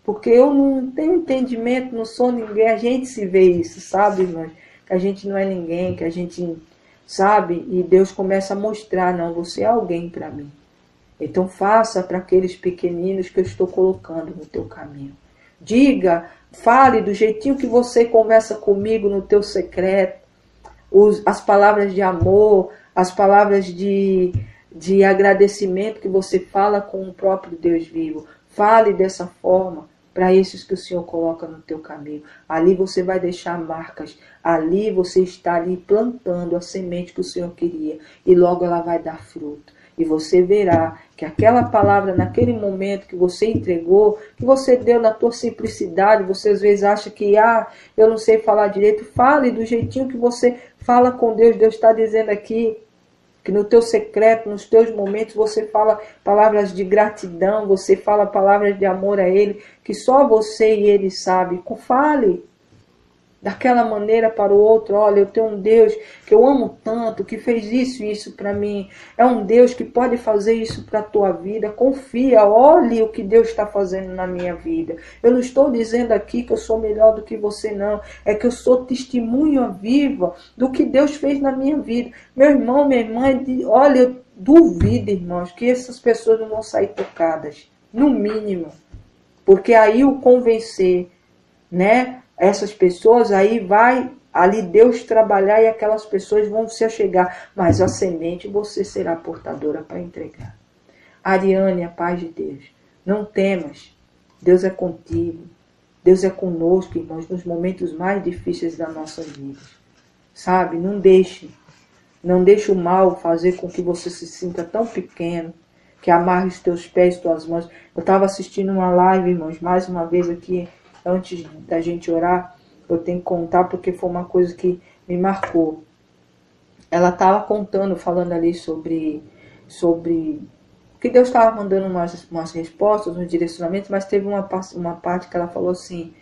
Porque eu não tenho entendimento, não sou ninguém. A gente se vê isso, sabe, irmãos? Que a gente não é ninguém, que a gente sabe, e Deus começa a mostrar, não, você é alguém para mim. Então faça para aqueles pequeninos que eu estou colocando no teu caminho. Diga Fale do jeitinho que você conversa comigo no teu secreto. As palavras de amor, as palavras de agradecimento que você fala com o próprio Deus vivo. Fale dessa forma para esses que o Senhor coloca no teu caminho. Ali você vai deixar marcas. Ali você está ali plantando a semente que o Senhor queria. E logo ela vai dar fruto. E você verá que aquela palavra, naquele momento que você entregou, que você deu na tua simplicidade, você às vezes acha que, eu não sei falar direito. Fale do jeitinho que você fala com Deus. Deus está dizendo aqui que no teu secreto, nos teus momentos, você fala palavras de gratidão, você fala palavras de amor a Ele, que só você e Ele sabem. Fale daquela maneira para o outro. Olha, eu tenho um Deus que eu amo tanto, que fez isso e isso para mim. É um Deus que pode fazer isso para a tua vida. Confia, olhe o que Deus está fazendo na minha vida. Eu não estou dizendo aqui que eu sou melhor do que você, não. É que eu sou testemunha viva do que Deus fez na minha vida. Meu irmão, minha irmã, olha, eu duvido, irmãos, que essas pessoas não vão sair tocadas. No mínimo. Porque aí o convencer, né? Essas pessoas, aí vai ali Deus trabalhar e aquelas pessoas vão se achegar. Mas a semente você será portadora para entregar. Ariane, a paz de Deus. Não temas. Deus é contigo. Deus é conosco, irmãos, nos momentos mais difíceis da nossa vida. Sabe? Não deixe. Não deixe o mal fazer com que você se sinta tão pequeno, que amarre os teus pés, tuas mãos. Eu estava assistindo uma live, irmãos, mais uma vez aqui, antes da gente orar, eu tenho que contar porque foi uma coisa que me marcou. Ela estava contando, falando ali sobre que Deus estava mandando umas respostas, uns direcionamentos, mas teve uma parte que ela falou assim: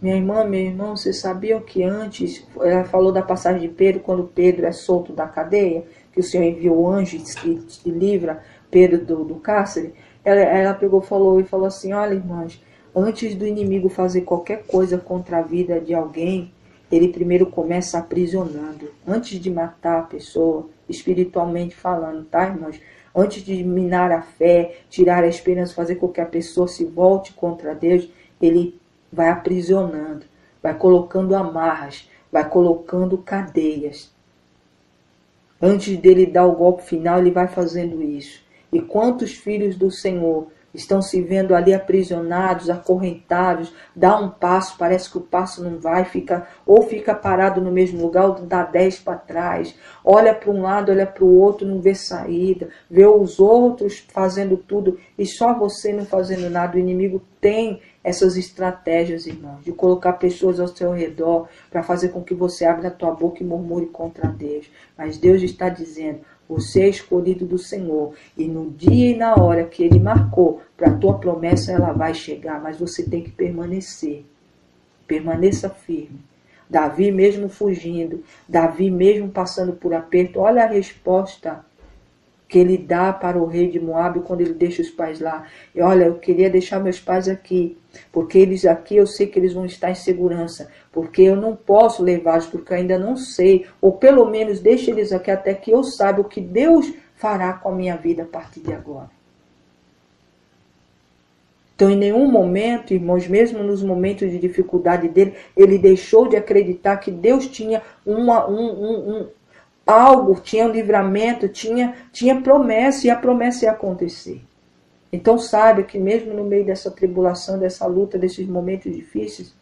minha irmã, meu irmão, vocês sabiam que antes, ela falou da passagem de Pedro, quando Pedro é solto da cadeia, que o Senhor enviou anjos e livra Pedro do cárcere. Ela pegou e falou assim: olha, irmãos, antes do inimigo fazer qualquer coisa contra a vida de alguém, ele primeiro começa aprisionando. Antes de matar a pessoa, espiritualmente falando, tá, irmãos? Antes de minar a fé, tirar a esperança, fazer com que a pessoa se volte contra Deus, ele vai aprisionando, vai colocando amarras, vai colocando cadeias. Antes dele dar o golpe final, ele vai fazendo isso. E quantos filhos do Senhor estão se vendo ali aprisionados, acorrentados, dá um passo, parece que o passo não vai, fica parado no mesmo lugar, ou dá 10 para trás, olha para um lado, olha para o outro, não vê saída, vê os outros fazendo tudo e só você não fazendo nada. O inimigo tem essas estratégias, irmãos, de colocar pessoas ao seu redor para fazer com que você abra a tua boca e murmure contra Deus. Mas Deus está dizendo: você é escolhido do Senhor, e no dia e na hora que Ele marcou para a tua promessa, ela vai chegar, mas você tem que permanecer. Permaneça firme. Davi mesmo fugindo, Davi mesmo passando por aperto, olha a resposta que ele dá para o rei de Moabe quando ele deixa os pais lá. E olha, eu queria deixar meus pais aqui, porque eles aqui eu sei que eles vão estar em segurança, porque eu não posso levá-los, porque eu ainda não sei, ou pelo menos deixe eles aqui até que eu saiba o que Deus fará com a minha vida a partir de agora. Então, em nenhum momento, irmãos, mesmo nos momentos de dificuldade dele, ele deixou de acreditar que Deus tinha algo, tinha um livramento, tinha promessa, e a promessa ia acontecer. Então saiba que mesmo no meio dessa tribulação, dessa luta, desses momentos difíceis,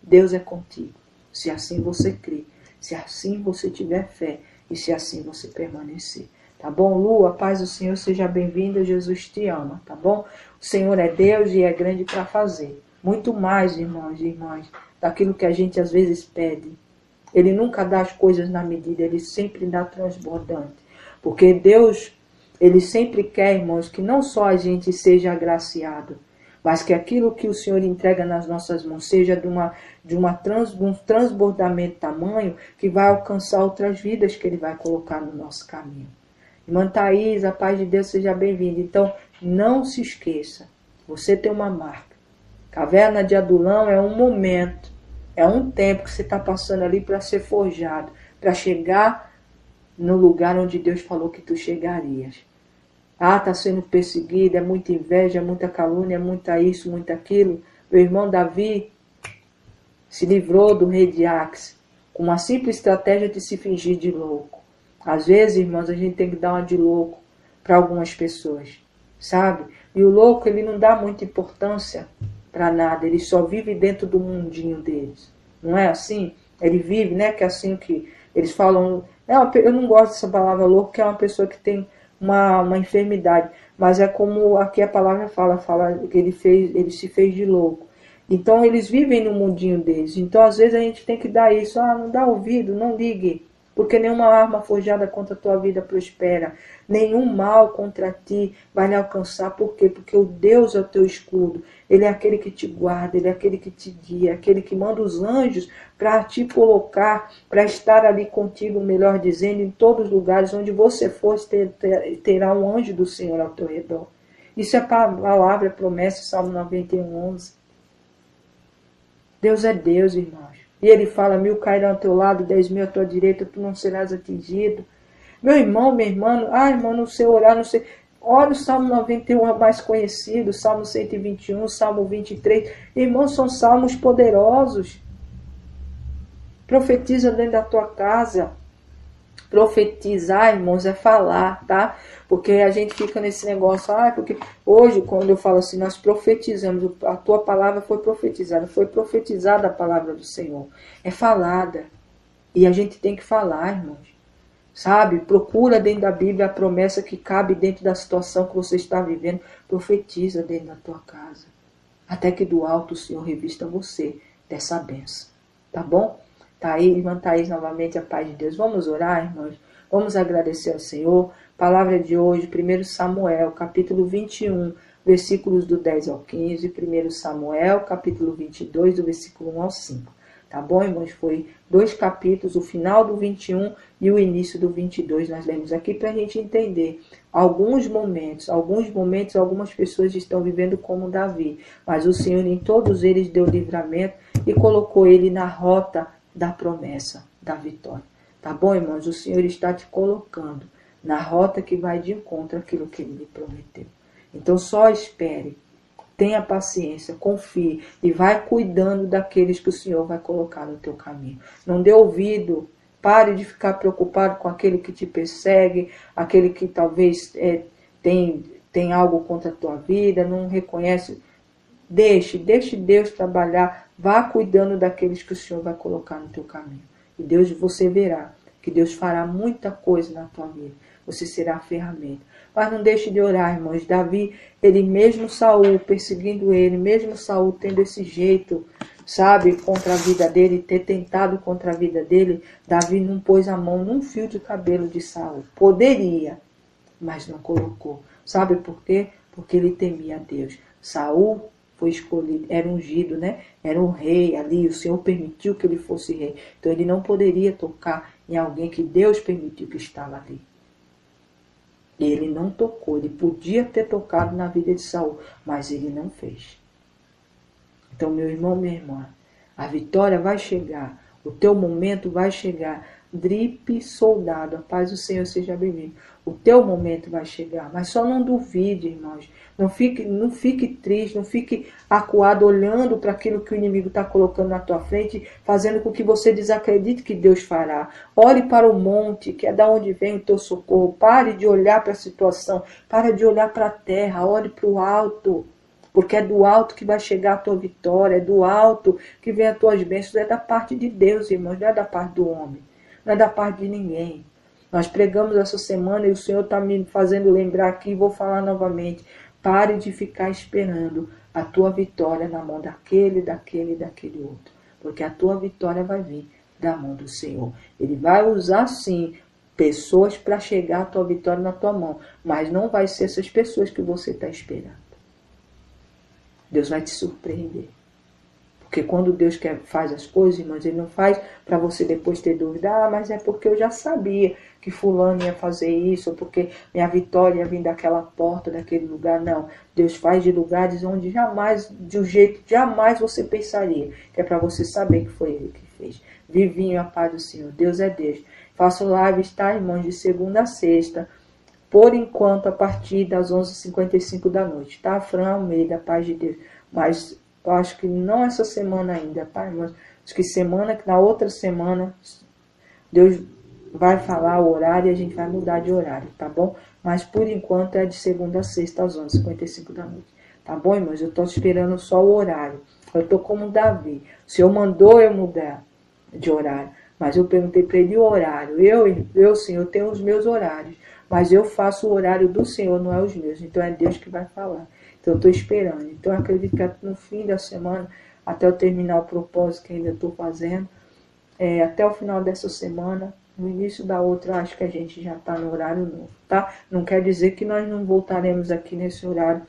Deus é contigo. Se assim você crê, se assim você tiver fé e se assim você permanecer. Tá bom, Lu? A paz do Senhor, seja bem-vinda, Jesus te ama, tá bom? O Senhor é Deus e é grande para fazer. Muito mais, irmãos e irmãs, daquilo que a gente às vezes pede. Ele nunca dá as coisas na medida, Ele sempre dá transbordante. Porque Deus, Ele sempre quer, irmãos, que não só a gente seja agraciado, mas que aquilo que o Senhor entrega nas nossas mãos seja de um transbordamento tamanho que vai alcançar outras vidas que Ele vai colocar no nosso caminho. Irmã Thaís, a paz de Deus, seja bem-vinda. Então, não se esqueça, você tem uma marca. Caverna de Adulão é um momento, é um tempo que você está passando ali para ser forjado, para chegar no lugar onde Deus falou que tu chegarias. Está sendo perseguido, é muita inveja, é muita calúnia, é muita isso, muita aquilo. Meu irmão Davi, se livrou do rei de Axe, com uma simples estratégia de se fingir de louco. Às vezes, irmãos, a gente tem que dar uma de louco para algumas pessoas, sabe? E o louco, ele não dá muita importância para nada, ele só vive dentro do mundinho deles. Não é assim? Ele vive, né? Que é assim que eles falam. Eu não gosto dessa palavra louco, que é uma pessoa que tem uma enfermidade. Mas é como aqui a palavra fala que ele se fez de louco. Então eles vivem no mundinho deles. Então às vezes a gente tem que dar isso. Não dá ouvido, não ligue. Porque nenhuma arma forjada contra a tua vida prospera. Nenhum mal contra ti vai lhe alcançar. Por quê? Porque o Deus é o teu escudo. Ele é aquele que te guarda, ele é aquele que te guia, aquele que manda os anjos para te colocar, para estar ali contigo, melhor dizendo, em todos os lugares onde você for, terá um anjo do Senhor ao teu redor. Isso é palavra, promessa, Salmo 91, 11. Deus é Deus, irmãos. E ele fala, 1000 cairão ao teu lado, 10.000 à tua direita, tu não serás atingido. Meu irmão, minha irmã, irmão, não sei orar, não sei. Olha o Salmo 91, é o mais conhecido, Salmo 121, Salmo 23. Irmãos, são salmos poderosos. Profetiza dentro da tua casa. Profetizar, irmãos, é falar, tá? Porque a gente fica nesse negócio, porque hoje, quando eu falo assim, nós profetizamos, a tua palavra foi profetizada a palavra do Senhor. É falada. E a gente tem que falar, irmãos. Sabe? Procura dentro da Bíblia a promessa que cabe dentro da situação que você está vivendo. Profetiza dentro da tua casa. Até que do alto o Senhor revista você dessa bênção. Tá bom? Tá aí, irmã Thaís, novamente a paz de Deus. Vamos orar, irmãos? Vamos agradecer ao Senhor. Palavra de hoje, 1 Samuel, capítulo 21, versículos do 10 ao 15. 1 Samuel, capítulo 22, do versículo 1 ao 5. Tá bom, irmãos? Foi 2 capítulos, o final do 21 e o início do 22. Nós lemos aqui para a gente entender alguns momentos, algumas pessoas estão vivendo como Davi, mas o Senhor em todos eles deu livramento e colocou ele na rota da promessa, da vitória. Tá bom, irmãos? O Senhor está te colocando na rota que vai de encontro àquilo que ele lhe prometeu. Então só espere. Tenha paciência, confie e vai cuidando daqueles que o Senhor vai colocar no teu caminho. Não dê ouvido, pare de ficar preocupado com aquele que te persegue, aquele que talvez tem algo contra a tua vida, não reconhece. Deixe Deus trabalhar, vá cuidando daqueles que o Senhor vai colocar no teu caminho. E você verá que Deus fará muita coisa na tua vida. Você será a ferramenta. Mas não deixe de orar, irmãos. Davi, ele mesmo Saul perseguindo ele, mesmo Saul tendo esse jeito, sabe, contra a vida dele, ter tentado contra a vida dele, Davi não pôs a mão num fio de cabelo de Saul. Poderia, mas não colocou. Sabe por quê? Porque ele temia a Deus. Saul foi escolhido, era ungido, né? Era um rei ali, o Senhor permitiu que ele fosse rei. Então ele não poderia tocar em alguém que Deus permitiu que estava ali. Ele não tocou, ele podia ter tocado na vida de Saul, mas ele não fez. Então, meu irmão, minha irmã, a vitória vai chegar, o teu momento vai chegar. Dripe, soldado, a paz do Senhor seja bem-vindo. O teu momento vai chegar, mas só não duvide, irmãos. Não fique triste, não fique acuado olhando para aquilo que o inimigo está colocando na tua frente, fazendo com que você desacredite que Deus fará. Olhe para o monte, que é da onde vem o teu socorro. Pare de olhar para a situação, pare de olhar para a terra, olhe para o alto. Porque é do alto que vai chegar a tua vitória, é do alto que vem as tuas bênçãos, é da parte de Deus, irmãos, não é da parte do homem, não é da parte de ninguém. Nós pregamos essa semana e o Senhor está me fazendo lembrar aqui, vou falar novamente. Pare de ficar esperando a tua vitória na mão daquele outro. Porque a tua vitória vai vir da mão do Senhor. Ele vai usar, sim, pessoas para chegar a tua vitória na tua mão. Mas não vai ser essas pessoas que você está esperando. Deus vai te surpreender. Porque quando Deus faz as coisas, irmãos, Ele não faz para você depois ter dúvida. Mas é porque eu já sabia que fulano ia fazer isso, ou porque minha vitória ia vir daquela porta, daquele lugar. Não. Deus faz de lugares onde jamais, de um jeito que jamais você pensaria. Que é para você saber que foi Ele que fez. Vivinho a paz do Senhor. Deus é Deus. Faço lives, tá, irmãos, de segunda a sexta. Por enquanto, a partir das 11h55 da noite. Tá, Fran Almeida, paz de Deus. Mas eu acho que não essa semana ainda, tá, irmãos? Diz que na outra semana, Deus vai falar o horário e a gente vai mudar de horário, tá bom? Mas por enquanto é de segunda a sexta às 11h55 da noite. Tá bom, irmãos? Eu tô esperando só o horário. Eu tô como Davi. O Senhor mandou eu mudar de horário. Mas eu perguntei para ele o horário. Eu, Senhor, tenho os meus horários. Mas eu faço o horário do Senhor, não é os meus. Então é Deus que vai falar. Então eu estou esperando. Então eu acredito que no fim da semana, até eu terminar o propósito que ainda estou fazendo, até o final dessa semana, no início da outra, acho que a gente já está no horário novo, tá? Não quer dizer que nós não voltaremos aqui nesse horário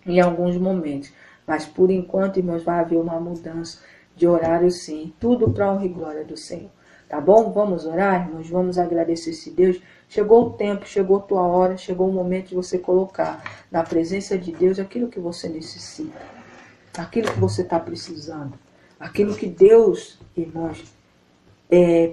em alguns momentos. Mas por enquanto, irmãos, vai haver uma mudança de horário sim. Tudo para a honra e glória do Senhor. Tá bom? Vamos orar, irmãos? Vamos agradecer esse Deus. Chegou o tempo, chegou a tua hora, chegou o momento de você colocar na presença de Deus aquilo que você necessita. Aquilo que você está precisando. Aquilo que Deus, irmãos,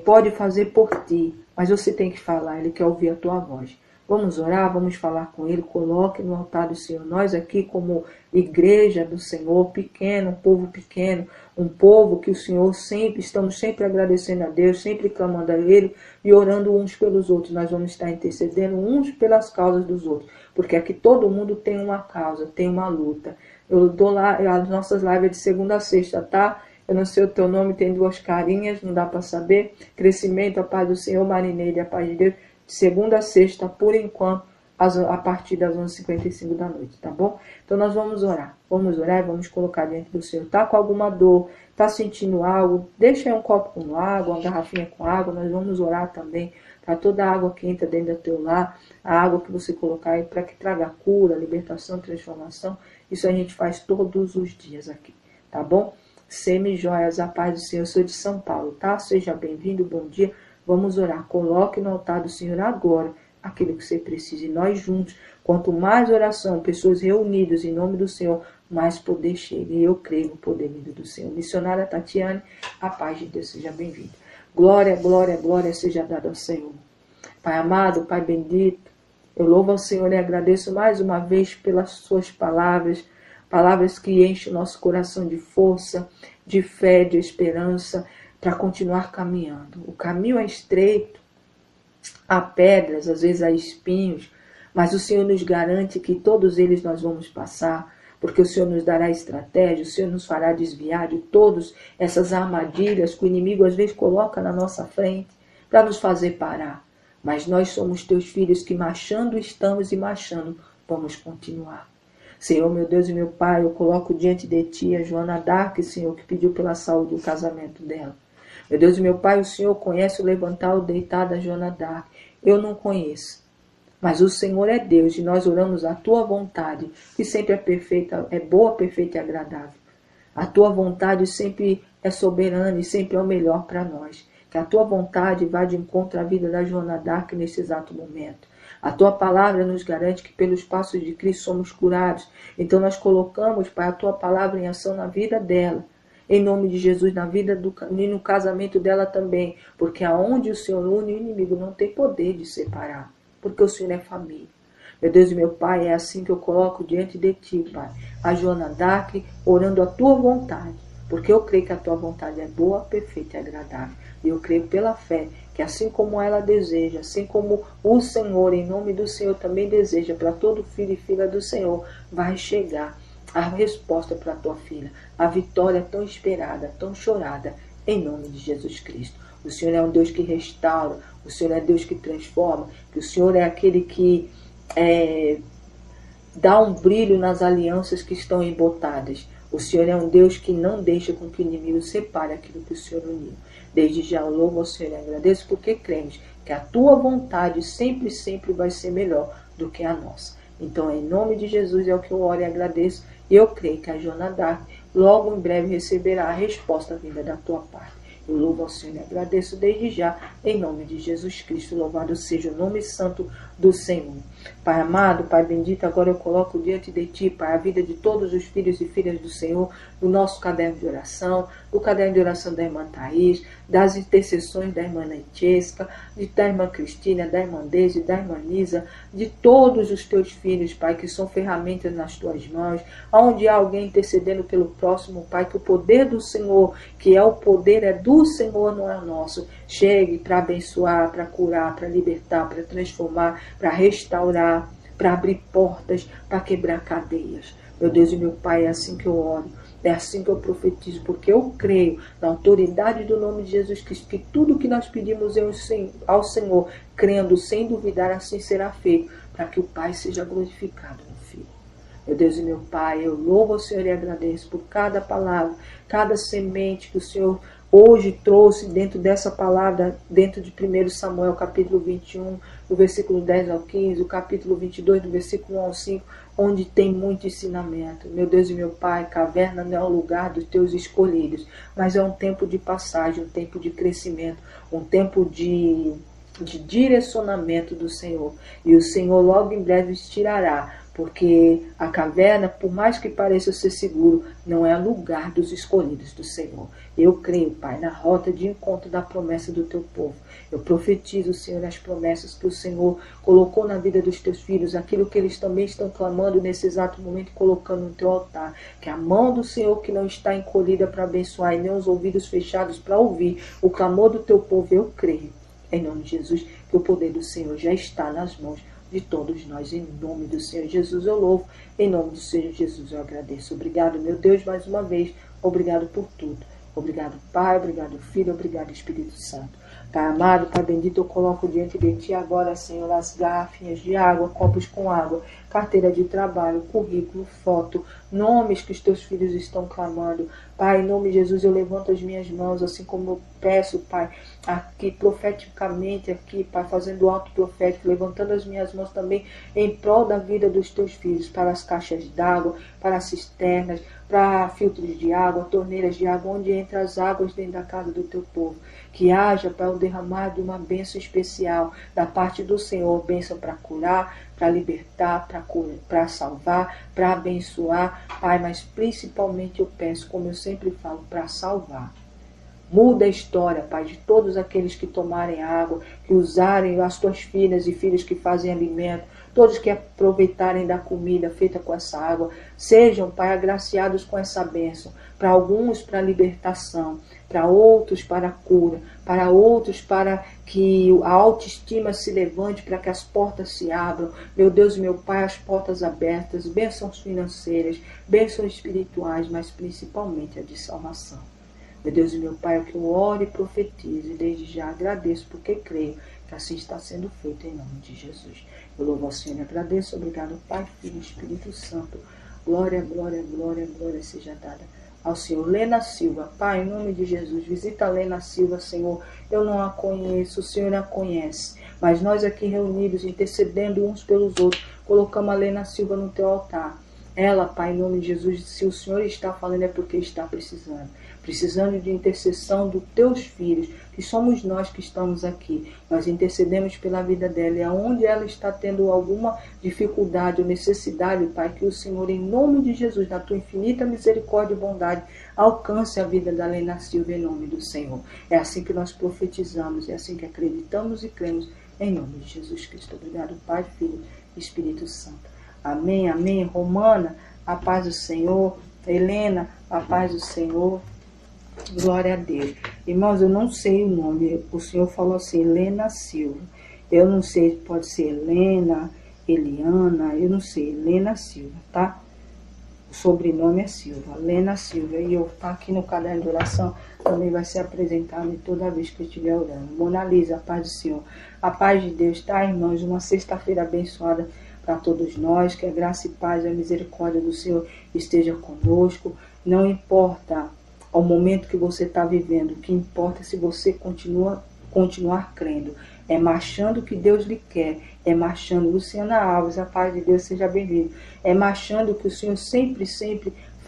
pode fazer por ti. Mas você tem que falar, Ele quer ouvir a tua voz. Vamos orar, vamos falar com Ele, coloque no altar do Senhor. Nós aqui como igreja do Senhor, pequeno, um povo que o Senhor estamos sempre agradecendo a Deus, sempre clamando a Ele e orando uns pelos outros. Nós vamos estar intercedendo uns pelas causas dos outros, porque aqui todo mundo tem uma causa, tem uma luta. Eu dou lá, as nossas lives é de segunda a sexta, tá? Eu não sei o teu nome, tem 2 carinhas, não dá para saber. Crescimento, a paz do Senhor, Marineide, a paz de Deus. De segunda a sexta, por enquanto, a partir das 11h55 da noite, tá bom? Então nós vamos orar e vamos colocar diante do Senhor. Tá com alguma dor, tá sentindo algo, deixa aí um copo com água, uma garrafinha com água, nós vamos orar também. Tá toda a água que entra dentro do teu lar, a água que você colocar aí para que traga cura, libertação, transformação, isso a gente faz todos os dias aqui, tá bom? Semi-joias, a paz do Senhor, eu sou de São Paulo, tá? Seja bem-vindo, bom dia. Vamos orar. Coloque no altar do Senhor agora aquilo que você precisa. E nós juntos, quanto mais oração, pessoas reunidas em nome do Senhor, mais poder chega. E eu creio no poder vindo do Senhor. Missionária Tatiane, a paz de Deus, seja bem-vinda. Glória, glória, glória seja dada ao Senhor. Pai amado, Pai bendito, eu louvo ao Senhor e agradeço mais uma vez pelas suas palavras, palavras que enchem o nosso coração de força, de fé, de esperança, para continuar caminhando. O caminho é estreito, há pedras, às vezes há espinhos, mas o Senhor nos garante que todos eles nós vamos passar, porque o Senhor nos dará estratégia, o Senhor nos fará desviar de todas essas armadilhas que o inimigo às vezes coloca na nossa frente para nos fazer parar. Mas nós somos teus filhos que marchando estamos e marchando vamos continuar. Senhor, meu Deus e meu Pai, eu coloco diante de Ti a Joana Dark, Senhor, que pediu pela saúde o casamento dela. Meu Deus e meu Pai, o Senhor conhece o levantar ou deitar da Joana Dark. Eu não conheço. Mas o Senhor é Deus e nós oramos a Tua vontade, que sempre é perfeita, é boa, perfeita e agradável. A Tua vontade sempre é soberana e sempre é o melhor para nós. Que a Tua vontade vá de encontro à vida da Joana Dark nesse exato momento. A Tua palavra nos garante que pelos passos de Cristo somos curados. Então nós colocamos, Pai, a Tua palavra em ação na vida dela. Em nome de Jesus, na vida e no casamento dela também. Porque aonde o Senhor une, o inimigo não tem poder de separar. Porque o Senhor é família. Meu Deus e meu Pai, é assim que eu coloco diante de Ti, Pai. A Joana Dark, orando a Tua vontade. Porque eu creio que a Tua vontade é boa, perfeita e agradável. E eu creio pela fé que assim como ela deseja, assim como o Senhor, em nome do Senhor, também deseja para todo filho e filha do Senhor, vai chegar a resposta para a tua filha, a vitória tão esperada, tão chorada, em nome de Jesus Cristo. O Senhor é um Deus que restaura, o Senhor é Deus que transforma, que o Senhor é aquele que dá um brilho nas alianças que estão embotadas. O Senhor é um Deus que não deixa com que o inimigo separe aquilo que o Senhor uniu. Desde já eu louvo ao Senhor e agradeço porque cremos que a tua vontade sempre, sempre vai ser melhor do que a nossa. Então, em nome de Jesus é o que eu oro e agradeço. E eu creio que a Joana Dark logo em breve receberá a resposta vinda da tua parte. Eu louvo ao Senhor e agradeço desde já, em nome de Jesus Cristo. Louvado seja o nome santo do Senhor. Pai amado, Pai bendito, agora eu coloco diante de Ti, Pai, a vida de todos os filhos e filhas do Senhor, do nosso caderno de oração, do caderno de oração da irmã Thaís, das intercessões da irmã Netesca, da irmã Cristina, da irmã Deise, da irmã Nisa, de todos os Teus filhos, Pai, que são ferramentas nas Tuas mãos, onde há alguém intercedendo pelo próximo, Pai, que o poder do Senhor, que é o poder, é do Senhor, não é nosso, chegue para abençoar, para curar, para libertar, para transformar, para restaurar, para abrir portas, para quebrar cadeias. Meu Deus e meu Pai, é assim que eu oro, é assim que eu profetizo, porque eu creio na autoridade do nome de Jesus Cristo, que tudo que nós pedimos ao Senhor, crendo, sem duvidar, assim será feito, para que o Pai seja glorificado no Filho. Meu Deus e meu Pai, eu louvo ao Senhor e agradeço por cada palavra, cada semente que o Senhor hoje trouxe dentro dessa palavra, dentro de 1 Samuel, capítulo 21, do versículo 10 ao 15, o capítulo 22, do versículo 1 ao 5, onde tem muito ensinamento. Meu Deus e meu Pai, caverna não é o lugar dos teus escolhidos, mas é um tempo de passagem, um tempo de crescimento, um tempo de direcionamento do Senhor. E o Senhor logo em breve os tirará, porque a caverna, por mais que pareça ser seguro, não é lugar dos escolhidos do Senhor. Eu creio, Pai, na rota de encontro da promessa do Teu povo. Eu profetizo, Senhor, as promessas que o Senhor colocou na vida dos Teus filhos, aquilo que eles também estão clamando nesse exato momento, colocando no Teu altar. Que a mão do Senhor que não está encolhida para abençoar e nem os ouvidos fechados para ouvir o clamor do Teu povo, eu creio, em nome de Jesus, que o poder do Senhor já está nas mãos de todos nós, em nome do Senhor Jesus eu louvo, em nome do Senhor Jesus eu agradeço. Obrigado, meu Deus, mais uma vez, obrigado por tudo. Obrigado, Pai, obrigado, Filho, obrigado, Espírito Santo. Pai amado, Pai bendito, eu coloco diante de Ti agora, Senhor, as garrafinhas de água, copos com água, carteira de trabalho, currículo, foto, nomes que os Teus filhos estão clamando. Pai, em nome de Jesus, eu levanto as minhas mãos, assim como eu peço, Pai, aqui profeticamente, aqui, Pai, fazendo ato profético, levantando as minhas mãos também em prol da vida dos Teus filhos, para as caixas d'água, para as cisternas, para filtros de água, torneiras de água, onde entra as águas dentro da casa do Teu povo. Que haja, Pai, o derramar de uma bênção especial da parte do Senhor, bênção para curar, para libertar, para salvar, para abençoar, Pai, mas principalmente eu peço, como eu sempre falo, para salvar. Muda a história, Pai, de todos aqueles que tomarem água, que usarem as Tuas filhas e filhos que fazem alimento, todos que aproveitarem da comida feita com essa água, sejam, Pai, agraciados com essa bênção. Para alguns, para libertação, para outros, para cura, para outros, para que a autoestima se levante, para que as portas se abram. Meu Deus e meu Pai, as portas abertas, bênçãos financeiras, bênçãos espirituais, mas principalmente a de salvação. Meu Deus e meu Pai, é o que eu oro e profetizo, e desde já agradeço, porque creio que assim está sendo feito em nome de Jesus. Eu louvo ao Senhor e agradeço. Obrigado, Pai, Filho e Espírito Santo. Glória, glória, glória, glória seja dada ao Senhor. Lena Silva, Pai, em nome de Jesus, visita a Lena Silva, Senhor. Eu não a conheço, o Senhor a conhece, mas nós aqui reunidos, intercedendo uns pelos outros, colocamos a Lena Silva no Teu altar. Ela, Pai, em nome de Jesus, se o Senhor está falando é porque está precisando de intercessão dos Teus filhos, que somos nós que estamos aqui. Nós intercedemos pela vida dela, e aonde ela está tendo alguma dificuldade ou necessidade, Pai, que o Senhor, em nome de Jesus, na Tua infinita misericórdia e bondade, alcance a vida da Lena Silva em nome do Senhor. É assim que nós profetizamos, é assim que acreditamos e cremos, em nome de Jesus Cristo. Obrigado, Pai, Filho e Espírito Santo. Amém, amém. Romana, a paz do Senhor. Helena, a paz do Senhor. Glória a Deus. Irmãos, eu não sei o nome. O Senhor falou assim, Helena Silva. Eu não sei, pode ser Helena, Eliana, eu não sei. Helena Silva, tá? O sobrenome é Silva. Helena Silva. E eu tá aqui no caderno de oração, também vai ser apresentado toda vez que eu estiver orando. Mona Lisa, a paz do Senhor. A paz de Deus, tá, irmãos? Uma sexta-feira abençoada para todos nós. Que a graça e paz e a misericórdia do Senhor esteja conosco. Não importa ao momento que você está vivendo, o que importa é se você continuar crendo, é marchando o que Deus lhe quer, é marchando. Luciana Alves, a paz de Deus, seja bem-vindo. É marchando o que o Senhor sempre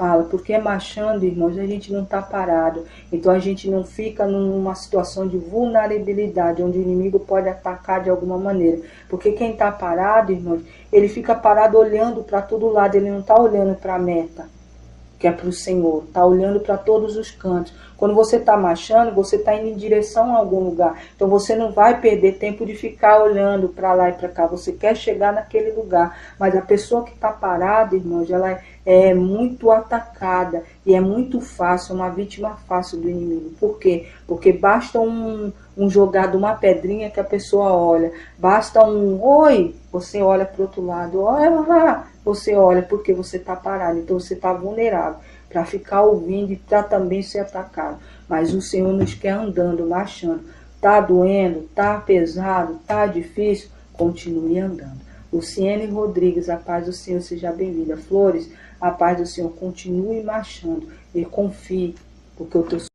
fala, porque marchando, irmãos, a gente não está parado. Então a gente não fica numa situação de vulnerabilidade, onde o inimigo pode atacar de alguma maneira. Porque quem está parado, irmãos, ele fica parado olhando para todo lado, ele não está olhando para a meta, que é para o Senhor, está olhando para todos os cantos. Quando você está marchando, você está indo em direção a algum lugar. Então você não vai perder tempo de ficar olhando para lá e para cá. Você quer chegar naquele lugar. Mas a pessoa que está parada, irmãos, ela é muito atacada. E é muito fácil, uma vítima fácil do inimigo. Por quê? Porque basta um jogado, uma pedrinha que a pessoa olha. Basta um oi, você olha para o outro lado. Olha, você olha porque você está parado. Então você está vulnerável para ficar ouvindo e para também ser atacado. Mas o Senhor nos quer andando, marchando. Tá doendo, tá pesado, tá difícil, continue andando. Luciene Rodrigues, a paz do Senhor, seja bem-vinda. Flores, a paz do Senhor, continue marchando e confie, porque o teu